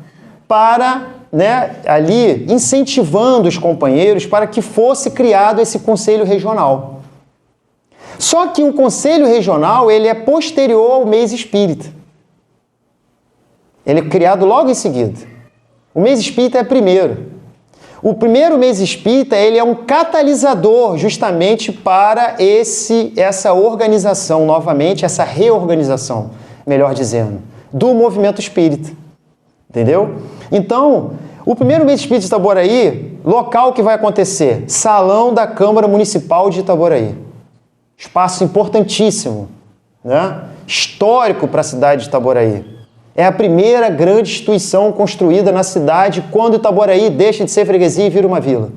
para, né, ali incentivando os companheiros para que fosse criado esse conselho regional. Só que o conselho regional, ele é posterior ao mês espírita. Ele é criado logo em seguida. O mês espírita é primeiro. O primeiro mês espírita, ele é um catalisador justamente para essa organização, novamente, essa reorganização, melhor dizendo, do movimento espírita. Entendeu? Então, o primeiro mês espírita de Itaboraí, local que vai acontecer, Salão da Câmara Municipal de Itaboraí. Espaço importantíssimo, né? Histórico para a cidade de Itaboraí. É a primeira grande instituição construída na cidade quando Itaboraí deixa de ser freguesia e vira uma vila.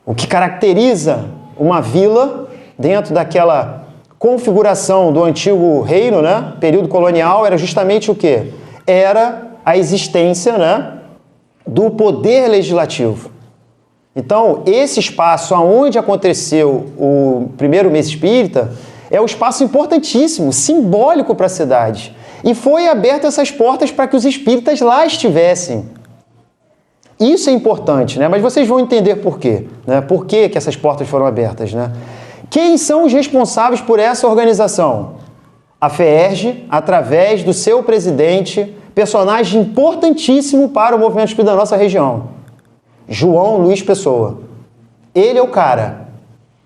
O que caracteriza uma vila dentro daquela configuração do antigo reino, né? Período colonial, era justamente o quê? Era a existência, né, do poder legislativo. Então, esse espaço onde aconteceu o primeiro mês espírita é um espaço importantíssimo, simbólico para a cidade. E foi aberto essas portas para que os espíritas lá estivessem. Isso é importante, né? Mas vocês vão entender por quê, né? Por que essas portas foram abertas, né? Quem são os responsáveis por essa organização? A FEERJ, através do seu presidente, personagem importantíssimo para o movimento espírita da nossa região, João Luiz Pessoa. Ele é o cara,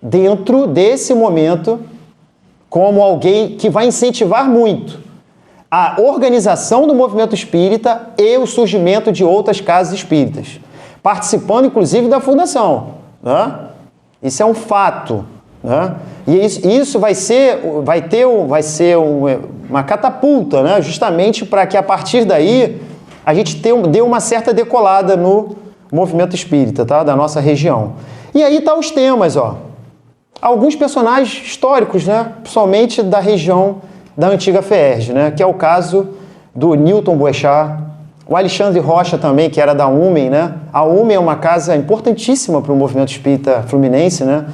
dentro desse momento, como alguém que vai incentivar muito a organização do movimento espírita e o surgimento de outras casas espíritas, participando inclusive da fundação, né? Isso é um fato, né? E isso vai ser uma catapulta, né? Justamente para que a partir daí a gente dê uma certa decolada no movimento espírita, tá? Da nossa região. E aí tá os temas, ó. Alguns personagens históricos, né? Principalmente da região da antiga FEERJ, né? Que é o caso do Newton Boechat, o Alexandre Rocha também, que era da UMEN, né? A UMEN é uma casa importantíssima para o movimento espírita fluminense, né?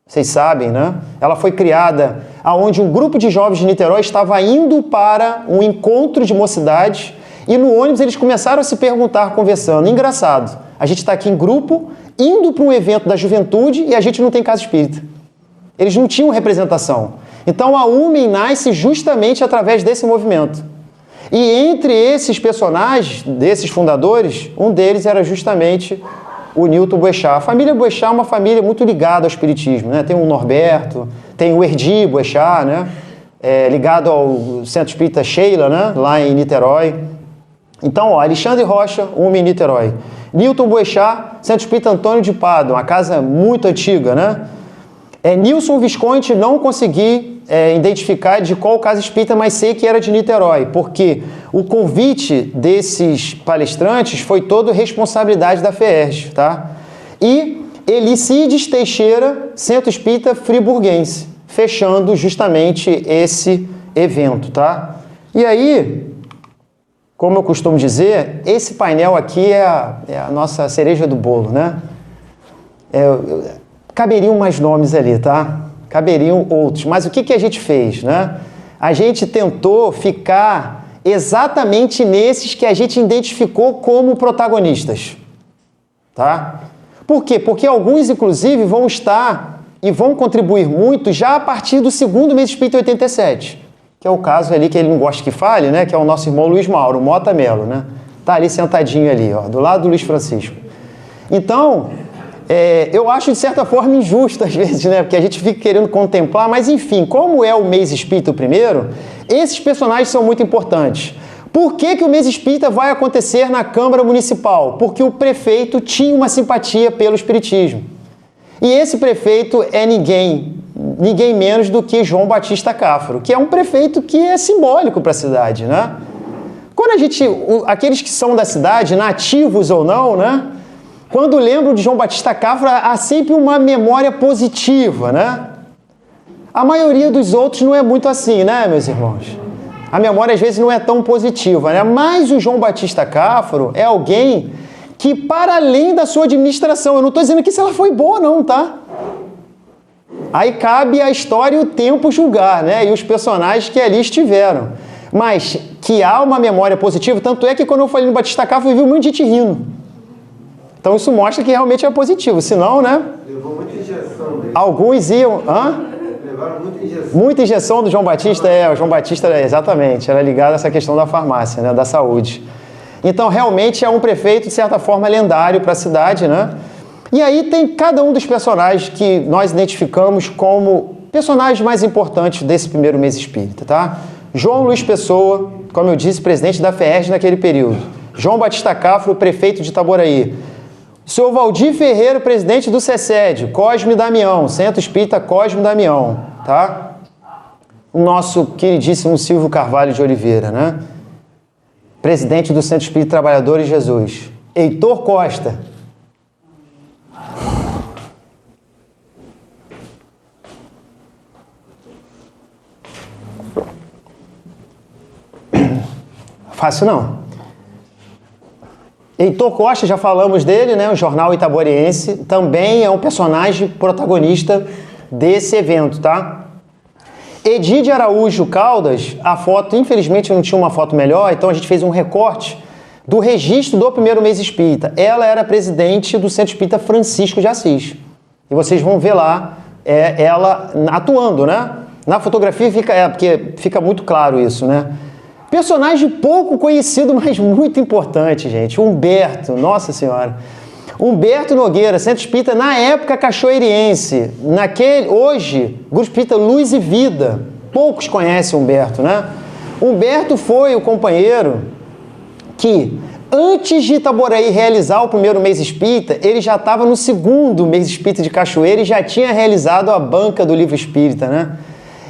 Vocês sabem, né? Ela foi criada aonde um grupo de jovens de Niterói estava indo para um encontro de mocidades e no ônibus eles começaram a se perguntar, conversando. Engraçado, a gente está aqui em grupo, indo para um evento da juventude e a gente não tem casa espírita. Eles não tinham representação. Então a UMEN nasce justamente através desse movimento. E entre esses personagens, desses fundadores, um deles era justamente o Newton Boechat. A família Boechat é uma família muito ligada ao espiritismo, né? Tem o Norberto, tem o Erdi Boechat, né? Ligado ao Centro Espírita Sheila, né? Lá em Niterói. Então, ó, Alexandre Rocha, UMEN Niterói. Newton Boechat, Centro Espírita Antônio de Pádua, uma casa muito antiga, né? Nilson Visconti, não consegui identificar de qual casa espírita, mas sei que era de Niterói, porque o convite desses palestrantes foi todo responsabilidade da FEERJ, tá? E Elicides Teixeira, Centro Espírita Friburguense, fechando justamente esse evento, tá? E aí, como eu costumo dizer, esse painel aqui é a nossa cereja do bolo, né? Caberiam mais nomes ali, tá? Caberiam outros. Mas o que a gente fez, né? A gente tentou ficar exatamente nesses que a gente identificou como protagonistas, tá? Por quê? Porque alguns, inclusive, vão estar e vão contribuir muito já a partir do segundo mês espírita 87, que é o caso ali que ele não gosta que fale, né? Que é o nosso irmão Luiz Mauro, Mota Melo, né? Tá ali sentadinho ali, ó, do lado do Luiz Francisco. Então, eu acho de certa forma injusto às vezes, né? Porque a gente fica querendo contemplar, mas enfim, como é o mês espírita o primeiro, esses personagens são muito importantes. Por que o mês espírita vai acontecer na Câmara Municipal? Porque o prefeito tinha uma simpatia pelo espiritismo. E esse prefeito é ninguém menos do que João Batista Cáfaro, que é um prefeito que é simbólico para a cidade, né? Quando aqueles que são da cidade, nativos ou não, né? Quando lembro de João Batista Cáfaro, há sempre uma memória positiva, né? A maioria dos outros não é muito assim, né, meus irmãos? A memória, às vezes, não é tão positiva, né? Mas o João Batista Cáfaro é alguém que, para além da sua administração, eu não estou dizendo que se ela foi boa, não, tá? Aí cabe a história e o tempo julgar, né? E os personagens que ali estiveram. Mas que há uma memória positiva, tanto é que quando eu falei no Batista Cafo, eu vi muita gente rindo. Então isso mostra que realmente é positivo, senão, né? Levou muita injeção, né? Alguns iam... Levaram muita injeção. Muita injeção do João Batista, o João Batista, exatamente, era ligado a essa questão da farmácia, né, da saúde. Então, realmente é um prefeito, de certa forma, lendário para a cidade, né? E aí tem cada um dos personagens que nós identificamos como personagens mais importantes desse primeiro mês espírita, tá? João Luiz Pessoa, como eu disse, presidente da FERJ naquele período. João Batista Cafro, prefeito de Itaboraí. O senhor Valdir Ferreira, presidente do CECED, Cosme Damião, Centro Espírita Cosme Damião, tá? O nosso queridíssimo Silvio Carvalho de Oliveira, né? Presidente do Centro Espírita Trabalhadores de Jesus. Heitor Costa. Fácil não. Heitor Costa, já falamos dele, né? O Jornal Itaboriense, também é um personagem protagonista desse evento, tá? Edide Araújo Caldas, a foto, infelizmente não tinha uma foto melhor, então a gente fez um recorte do registro do primeiro mês espírita. Ela era presidente do Centro Espírita Francisco de Assis. E vocês vão ver lá ela atuando, né? Na fotografia porque fica muito claro isso, né? Personagem pouco conhecido, mas muito importante, gente. Humberto, nossa senhora. Humberto Nogueira, Centro Espírita, na época cachoeiriense. Hoje, Grupo Espírita Luz e Vida. Poucos conhecem Humberto, né? Humberto foi o companheiro que, antes de Itaboraí realizar o primeiro mês espírita, ele já estava no segundo mês espírita de Cachoeira e já tinha realizado a banca do livro espírita, né?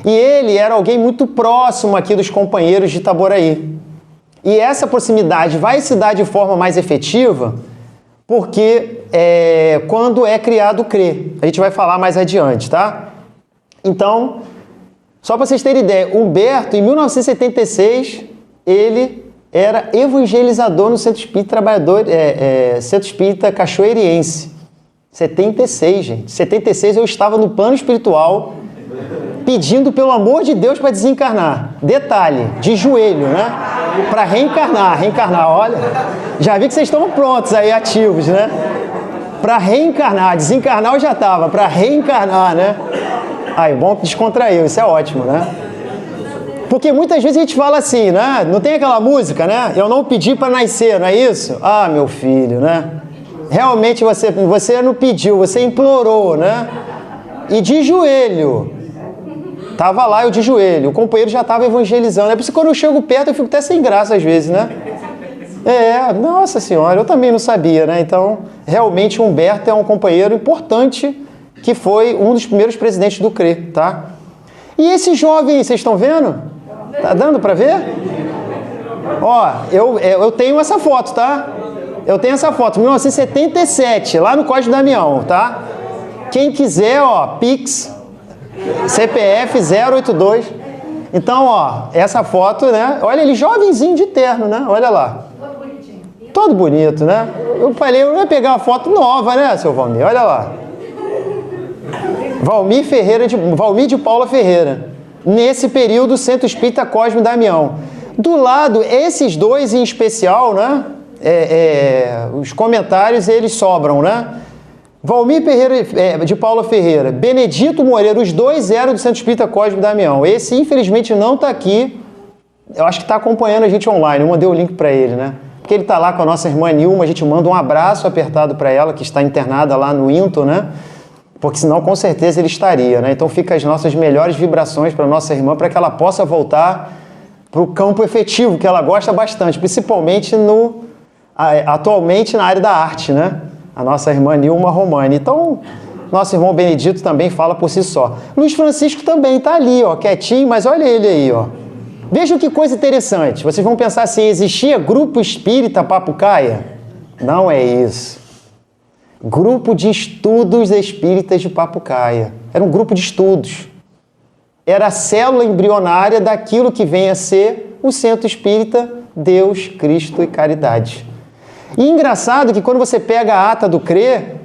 E ele era alguém muito próximo aqui dos companheiros de Itaboraí. E essa proximidade vai se dar de forma mais efetiva porque quando é criado o CRE. A gente vai falar mais adiante, tá? Então, só para vocês terem ideia, Humberto, em 1976, ele era evangelizador no Centro Espírita Centro Espírita Cachoeiriense. 76, gente. 76 eu estava no plano espiritual pedindo pelo amor de Deus para desencarnar. Detalhe, de joelho, né? Para reencarnar, olha. Já vi que vocês estão prontos aí, ativos, né? Para reencarnar, desencarnar eu já estava, para reencarnar, né? Aí, bom que descontraiu, isso é ótimo, né? Porque muitas vezes a gente fala assim, né? Não tem aquela música, né? Eu não pedi para nascer, não é isso? Ah, meu filho, né? Realmente você não pediu, você implorou, né? E de joelho. Tava lá eu de joelho, o companheiro já estava evangelizando. É por isso que quando eu chego perto eu fico até sem graça às vezes, né? Nossa senhora, eu também não sabia, né? Então, realmente o Humberto é um companheiro importante que foi um dos primeiros presidentes do CRE, tá? E esse jovem, vocês estão vendo? Tá dando para ver? Ó, eu tenho essa foto, tá? Eu tenho essa foto, 1977, lá no Código Damião, tá? Quem quiser, ó, Pix, CPF 082. Então, ó, essa foto, né? Olha ele jovenzinho de terno, né? Olha lá. Todo bonitinho. Todo bonito, né? Eu falei, eu ia pegar uma foto nova, né, seu Valmir? Olha lá. Valmir de Paula Ferreira. Nesse período, Centro Espírita Cosme Damião. Do lado, esses dois em especial, né? Os comentários, eles sobram, né? Valmir de Paula Ferreira, Benedito Moreira, os dois eram do Centro Espírita Cosme Damião. Esse, infelizmente, não está aqui. Eu acho que está acompanhando a gente online. Eu mandei o link para ele, né? Porque ele está lá com a nossa irmã Nilma. A gente manda um abraço apertado para ela, que está internada lá no INTO, né? Porque senão, com certeza, ele estaria, né? Então, fica as nossas melhores vibrações para a nossa irmã, para que ela possa voltar para o campo efetivo, que ela gosta bastante, principalmente atualmente na área da arte, né? A nossa irmã Nilma Romani. Então, nosso irmão Benedito também fala por si só. Luiz Francisco também está ali, ó, quietinho, mas olha ele aí, ó. Vejam que coisa interessante. Vocês vão pensar assim, existia Grupo Espírita Papucaia? Não é isso. Grupo de Estudos Espíritas de Papucaia. Era um grupo de estudos. Era a célula embrionária daquilo que vem a ser o Centro Espírita Deus, Cristo e Caridade. E engraçado que quando você pega a ata do CRE,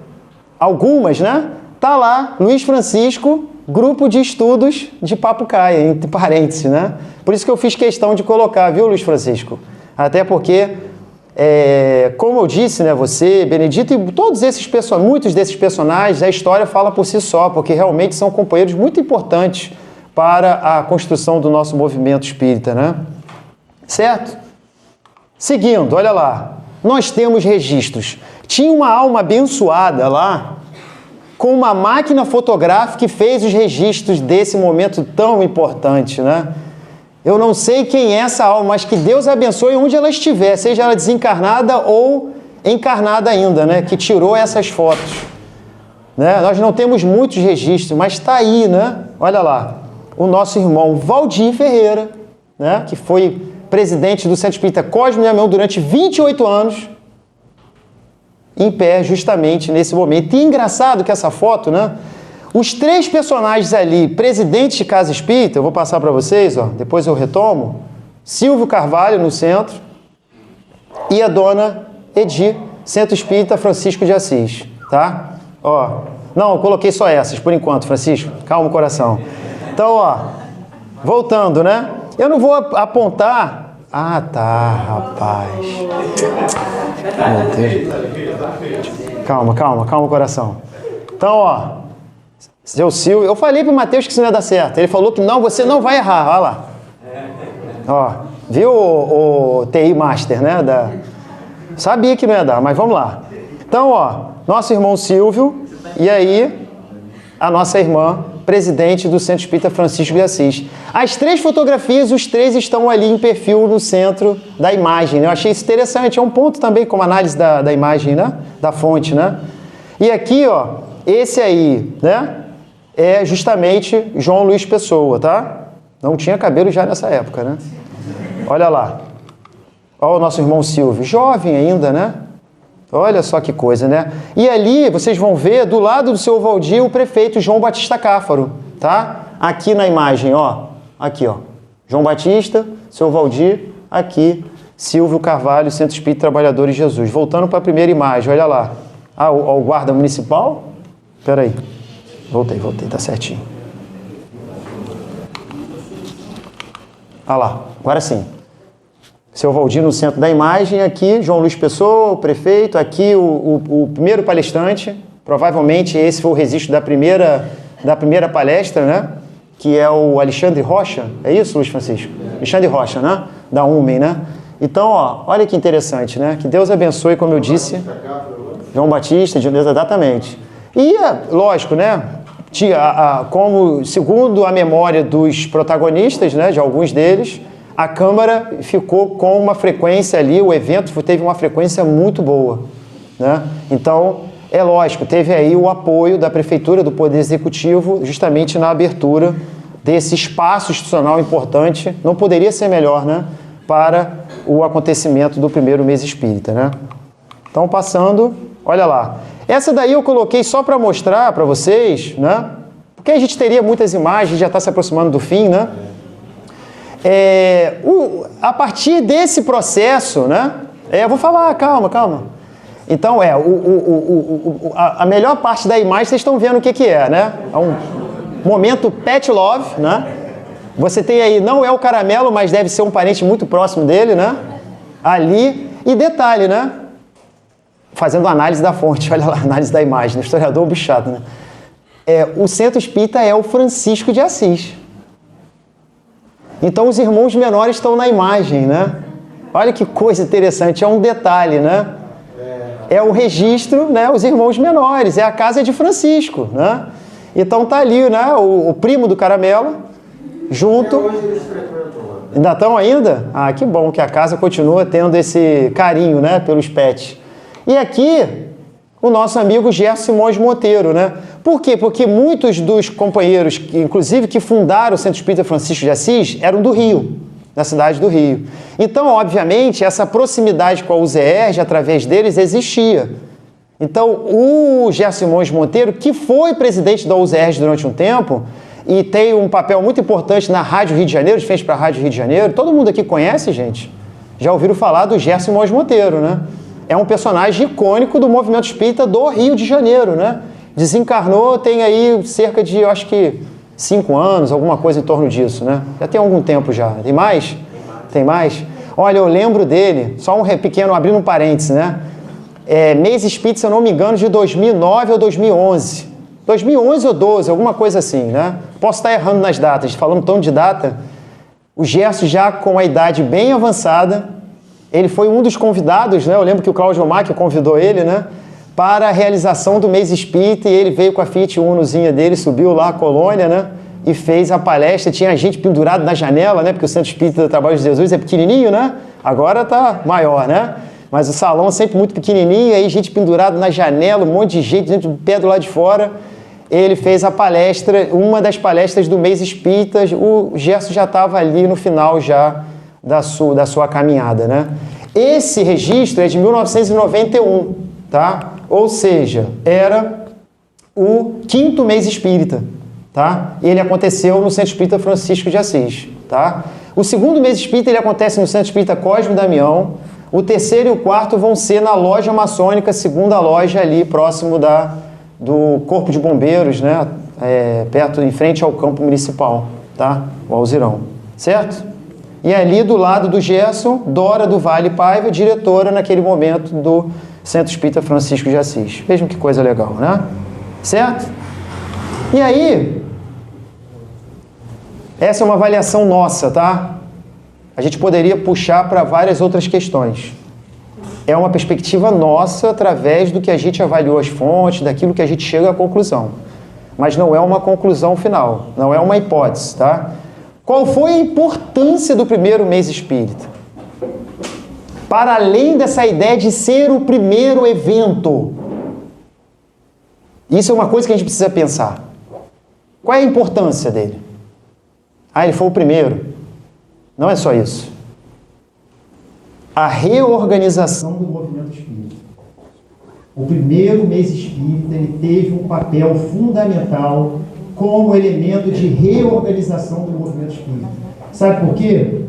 algumas, né? Tá lá, Luiz Francisco grupo de estudos de Papucaia, entre parênteses, né? Por isso que eu fiz questão de colocar, viu, Luiz Francisco? Até porque, como eu disse, né, você, Benedito e todos esses muitos desses personagens, a história fala por si só, porque realmente são companheiros muito importantes para a construção do nosso movimento espírita, né? Certo? Seguindo, olha lá. Nós temos registros. Tinha uma alma abençoada lá, com uma máquina fotográfica que fez os registros desse momento tão importante, né? Eu não sei quem é essa alma, mas que Deus abençoe onde ela estiver, seja ela desencarnada ou encarnada ainda, né? Que tirou essas fotos, né? Nós não temos muitos registros, mas está aí, né? Olha lá, o nosso irmão Valdir Ferreira, né? Que foi presidente do Centro Espírita Cosme e Damião durante 28 anos, em pé justamente nesse momento. E engraçado que essa foto, né? Os 3 personagens ali, presidentes de Casa Espírita, eu vou passar para vocês, ó, depois eu retomo, Silvio Carvalho no centro e a dona Edi, Centro Espírita Francisco de Assis, tá? Ó, não, eu coloquei só essas por enquanto, Francisco, calma o coração. Então, ó, voltando, né? Eu não vou apontar... Ah, tá, rapaz. Meu Deus. Calma, coração. Então, ó, seu Silvio, eu falei pro Mateus que isso não ia dar certo. Ele falou que não, você não vai errar, olha lá. Ó, viu o TI Master, né? Sabia que não ia dar, mas vamos lá. Então, ó, nosso irmão Silvio e aí a nossa irmã, presidente do Centro Espírita Francisco de Assis. As 3 fotografias, os 3 estão ali em perfil no centro da imagem, né? Eu achei isso interessante, é um ponto também como análise da imagem, né? Da fonte, né? E aqui, ó, esse aí, né? É justamente João Luiz Pessoa, tá? Não tinha cabelo já nessa época, né? Olha lá. Olha o nosso irmão Silvio, jovem ainda, né? Olha só que coisa, né? E ali, vocês vão ver, do lado do seu Valdir, o prefeito João Batista Cáfaro, tá? Aqui na imagem, ó. Aqui, ó. João Batista, seu Valdir, aqui, Silvio Carvalho, Centro Espírita Trabalhadores de Jesus. Voltando para a primeira imagem, olha lá. Ah, o guarda municipal? Espera aí. Voltei, tá certinho. Ah lá, agora sim. Seu Valdir no centro da imagem, aqui João Luiz Pessoa, o prefeito, aqui o primeiro palestrante, provavelmente esse foi o registro da primeira palestra, né? Que é o Alexandre Rocha, é isso, Luiz Francisco? Alexandre Rocha, né? Da UMEN, né? Então, ó, olha que interessante, né? Que Deus abençoe, como eu disse, João Batista, de Deus, exatamente. E, lógico, né? Como, segundo a memória dos protagonistas, né? De alguns deles, a Câmara ficou com uma frequência ali, o evento teve uma frequência muito boa, né? Então, é lógico, teve aí o apoio da Prefeitura, do Poder Executivo, justamente na abertura desse espaço institucional importante, não poderia ser melhor, né? Para o acontecimento do primeiro mês espírita, né? Então, passando, olha lá. Essa daí eu coloquei só para mostrar para vocês, né? Porque a gente teria muitas imagens, já está se aproximando do fim, né? A partir desse processo, né? Eu vou falar, calma. Então, a melhor parte da imagem, vocês estão vendo o que é, né? É um momento pet love, né? Você tem aí, não é o Caramelo, mas deve ser um parente muito próximo dele, né? Ali. E detalhe, né? Fazendo análise da fonte, olha lá, análise da imagem, né? Historiador bichado, né? O Centro Espírita é o Francisco de Assis. Então, os irmãos menores estão na imagem, né? Olha que coisa interessante, é um detalhe, né? É o registro, né? Os irmãos menores, é a casa de Francisco, né? Então, tá ali, né? O primo do Caramelo, junto. Hoje eles frequentam lá. Ainda estão ainda? Ah, que bom que a casa continua tendo esse carinho, né? Pelos pets. E aqui, o nosso amigo Gerson Simões Monteiro, né? Por quê? Porque muitos dos companheiros, inclusive que fundaram o Centro Espírita Francisco de Assis, eram do Rio, da cidade do Rio. Então, obviamente, essa proximidade com a UZERJ, através deles, existia. Então, o Gerson Simões Monteiro, que foi presidente da UZERJ durante um tempo, e tem um papel muito importante na Rádio Rio de Janeiro, de frente para a Rádio Rio de Janeiro, todo mundo aqui conhece, gente? Já ouviram falar do Gerson Simões Monteiro, né? É um personagem icônico do movimento espírita do Rio de Janeiro, né? Desencarnou, tem aí cerca de, eu acho que 5 anos, alguma coisa em torno disso, né? Já tem algum tempo já. Tem mais? Tem mais? Olha, eu lembro dele, só um pequeno, abrindo um parênteses, né? Mês Espírita, se eu não me engano, de 2009 ou 2011. 2011 ou 12, alguma coisa assim, né? Posso estar errando nas datas, falando tão de data. O Gerson já com a idade bem avançada, ele foi um dos convidados, né? Eu lembro que o Cláudio Mac convidou ele, né? Para a realização do mês Espírita, e ele veio com a Fiat Unozinha dele, subiu lá a colônia, né? E fez a palestra, tinha gente pendurado na janela, né? Porque o Centro Espírita do Trabalho de Jesus é pequenininho, né? Agora tá maior, né? Mas o salão é sempre muito pequenininho, aí gente pendurada na janela, um monte de gente dentro do pé do lado de fora. Ele fez a palestra, uma das palestras do mês Espírita, o Gerson já estava ali no final já da sua caminhada, né? Esse registro é de 1991, tá? Ou seja, era o 5º mês Espírita, tá? E ele aconteceu no Centro Espírita Francisco de Assis, tá? O 2º mês Espírita ele acontece no Centro Espírita Cosme Damião. O 3º e o 4º vão ser na loja maçônica, segunda loja ali próximo do Corpo de Bombeiros, né? Perto, em frente ao campo municipal, tá? O Alzirão, certo? E ali do lado do Gerson, Dora do Vale Paiva, diretora naquele momento do Centro Espírita Francisco de Assis. Vejam que coisa legal, né? Certo? E aí, essa é uma avaliação nossa, tá? A gente poderia puxar para várias outras questões. É uma perspectiva nossa através do que a gente avaliou as fontes, daquilo que a gente chega à conclusão. Mas não é uma conclusão final, não é uma hipótese, tá? Qual foi a importância do primeiro mês espírita? Para além dessa ideia de ser o primeiro evento. Isso é uma coisa que a gente precisa pensar. Qual é a importância dele? Ele foi o primeiro. Não é só isso. A reorganização do movimento espírita. O primeiro mês espírita ele teve um papel fundamental como elemento de reorganização do movimento espírita. Sabe por quê?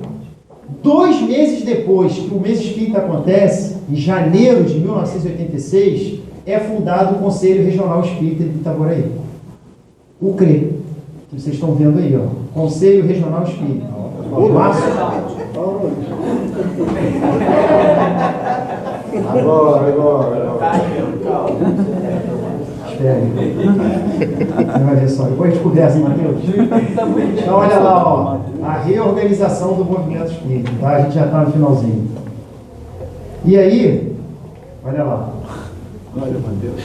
2 meses depois que o mês espírita acontece, em janeiro de 1986, é fundado o Conselho Regional Espírita de Itaboraí. O CRE, que vocês estão vendo aí, ó. Conselho Regional Espírita. Março. Agora. Espera aí. Você vai ver só. Depois a gente conversa, Matheus. Então, olha lá, ó. A reorganização do movimento espírita, tá? A gente já está no finalzinho. E aí, olha lá. Olha, Matheus.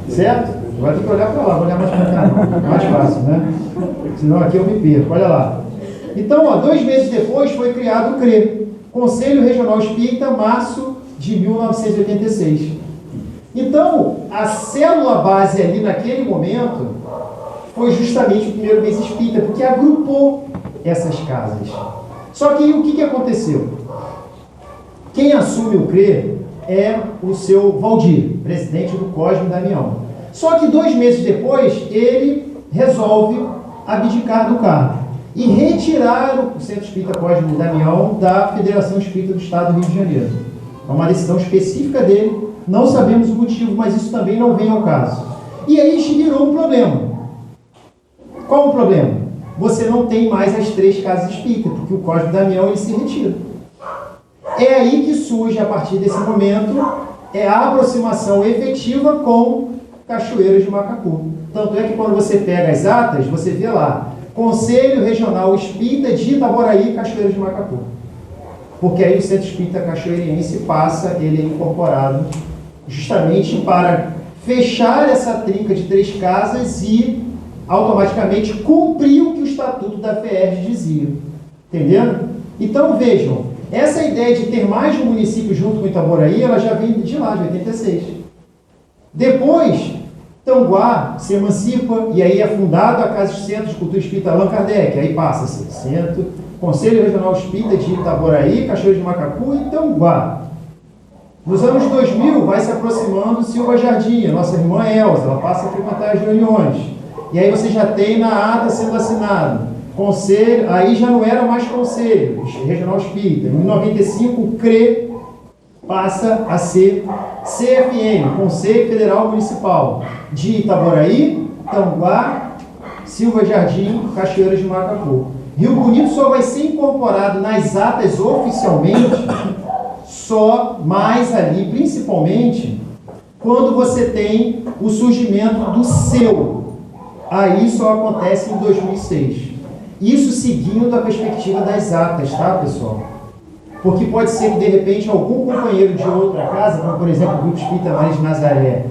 Certo? Agora tem que olhar para lá, vou olhar mais para cá, não. Mais fácil, né? Senão aqui eu me perco. Olha lá. Então, ó, 2 meses depois foi criado o CRE, Conselho Regional Espírita, março de 1986. Então, a célula base ali naquele momento foi justamente o primeiro mês espírita, porque agrupou essas casas. Só que o que aconteceu? Quem assume o CRE é o seu Valdir, presidente do Cosme Damião. Só que 2 meses depois, ele resolve abdicar do cargo e retirar o Centro Espírita Cosme Damião da Federação Espírita do Estado do Rio de Janeiro. É uma decisão específica dele, não sabemos o motivo, mas isso também não vem ao caso. E aí virou um problema. Qual o problema? Você não tem mais as 3 casas espíritas, porque o Cosme Damião ele se retira. É aí que surge, a partir desse momento, a aproximação efetiva com Cachoeiras de Macacu. Tanto é que quando você pega as atas, você vê lá, Conselho Regional Espírita de Itaboraí, Cachoeiras de Macacu. Porque aí o Centro Espírita Cachoeirense passa, ele é incorporado justamente para fechar essa trinca de 3 casas e automaticamente cumprir o que o Estatuto da FERJ dizia. Entendendo? Então vejam, essa ideia de ter mais de um município junto com Itaboraí, ela já vem de lá, de 86. Depois, Tanguá se emancipa e aí é fundado a Casa de Centro de Cultura Espírita Allan Kardec. Aí passa-se Centro, Conselho Regional Espírita de Itaboraí, Cachoeiras de Macacu e Tanguá. Nos anos 2000, vai se aproximando Silva Jardim, a nossa irmã Elza, ela passa a frequentar as reuniões. E aí você já tem na ata sendo assinado. Conselho, aí já não era mais Conselho Regional Espírita. Em 95, o CRE passa a ser CFM, Conselho Federal Municipal, de Itaboraí, Tanguá, Silva Jardim, Cachoeiras de Macacu. Rio Bonito só vai ser incorporado nas atas oficialmente só mais ali, principalmente, quando você tem o surgimento do seu. Aí só acontece em 2006. Isso seguindo a perspectiva das atas, tá, pessoal? Porque pode ser que, de repente, algum companheiro de outra casa, como, por exemplo, o Grupo Espírita Maria de Nazaré,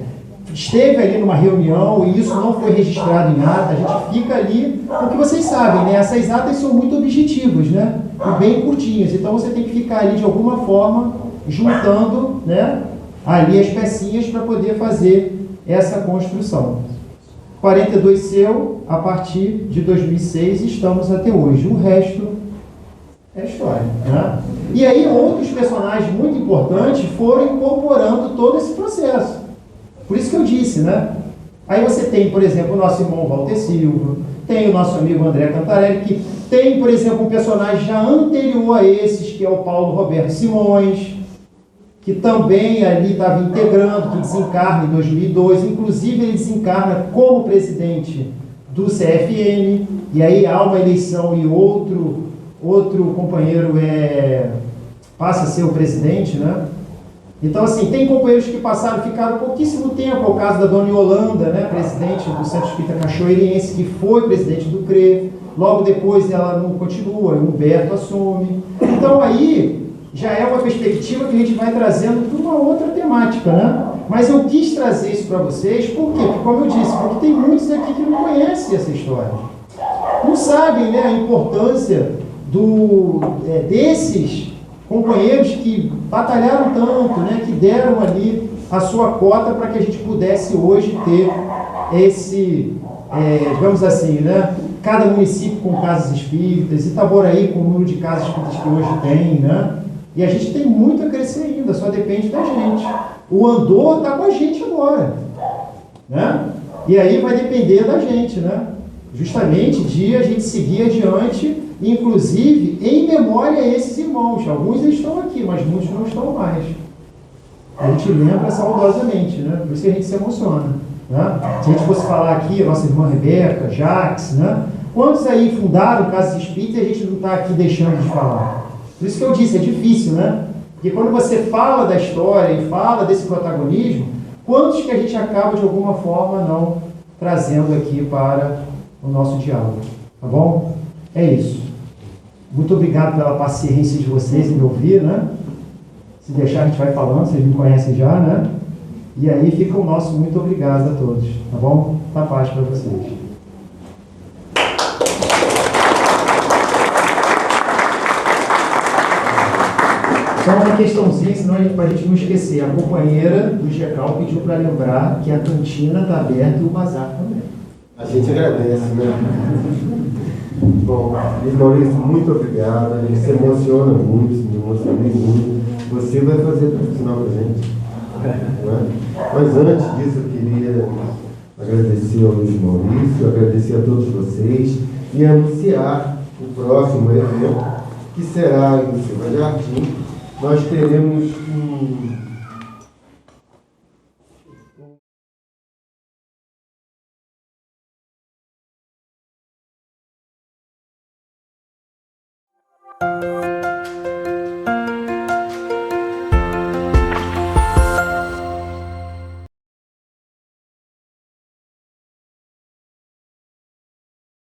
esteve ali numa reunião e isso não foi registrado em ata, a gente fica ali, porque vocês sabem, né? Essas atas são muito objetivas, né? E bem curtinhas. Então, você tem que ficar ali, de alguma forma, juntando, né, ali as pecinhas para poder fazer essa construção. 42 seu, a partir de 2006, estamos até hoje. O resto é história, né? E aí outros personagens muito importantes foram incorporando todo esse processo. Por isso que eu disse, né? Aí você tem, por exemplo, o nosso irmão Walter Silva, tem o nosso amigo André Cantarelli, que tem, por exemplo, um personagem já anterior a esses, que é o Paulo Roberto Simões, que também ali estava integrando, que desencarna em 2002, inclusive ele desencarna como presidente do CFN, e aí há uma eleição e outro companheiro passa a ser o presidente, né? Então, assim, tem companheiros que ficaram pouquíssimo tempo, é o caso da dona Yolanda, né, presidente do Centro Espírita Cachoeirense, que foi presidente do CRE, logo depois ela não continua, o Humberto assume. Então, aí já é uma perspectiva que a gente vai trazendo para uma outra temática, né? Mas eu quis trazer isso para vocês, por quê? Porque, como eu disse, porque tem muitos aqui que não conhecem essa história. Não sabem, né, a importância desses companheiros que batalharam tanto, né, que deram ali a sua cota para que a gente pudesse hoje ter esse, digamos assim, né, cada município com casas espíritas, Itaboraí com o número de casas espíritas que hoje tem, né, e a gente tem muito a crescer ainda, só depende da gente. O Andor está com a gente agora, né, e aí vai depender da gente, né, justamente de a gente seguir adiante, inclusive em memória a esses irmãos. Alguns estão aqui, mas muitos não estão mais. A gente lembra saudosamente, né? Por isso que a gente se emociona, né? Se a gente fosse falar aqui, a nossa irmã Rebeca, Jax, né? Quantos aí fundaram casas espíritas e a gente não está aqui deixando de falar? Por isso que eu disse, é difícil, né? Porque quando você fala da história e fala desse protagonismo, quantos que a gente acaba de alguma forma não trazendo aqui para o nosso diálogo, tá bom? É isso. Muito obrigado pela paciência de vocês em me ouvir, né? Se deixar a gente vai falando, vocês me conhecem já, né? E aí fica o nosso muito obrigado a todos, tá bom? Tá paz para vocês. Só uma questãozinha, senão para a gente não esquecer. A companheira do GECAL pediu para lembrar que a cantina está aberta e o bazar também. A gente agradece, né? Bom, Luiz Maurício, muito obrigado. A gente se emociona muito, me emocionei muito. Você vai fazer o sinal para a gente. Né? Mas antes disso, eu queria agradecer ao Luiz Maurício, agradecer a todos vocês e anunciar o próximo evento, que será em Silva Jardim. Nós teremos um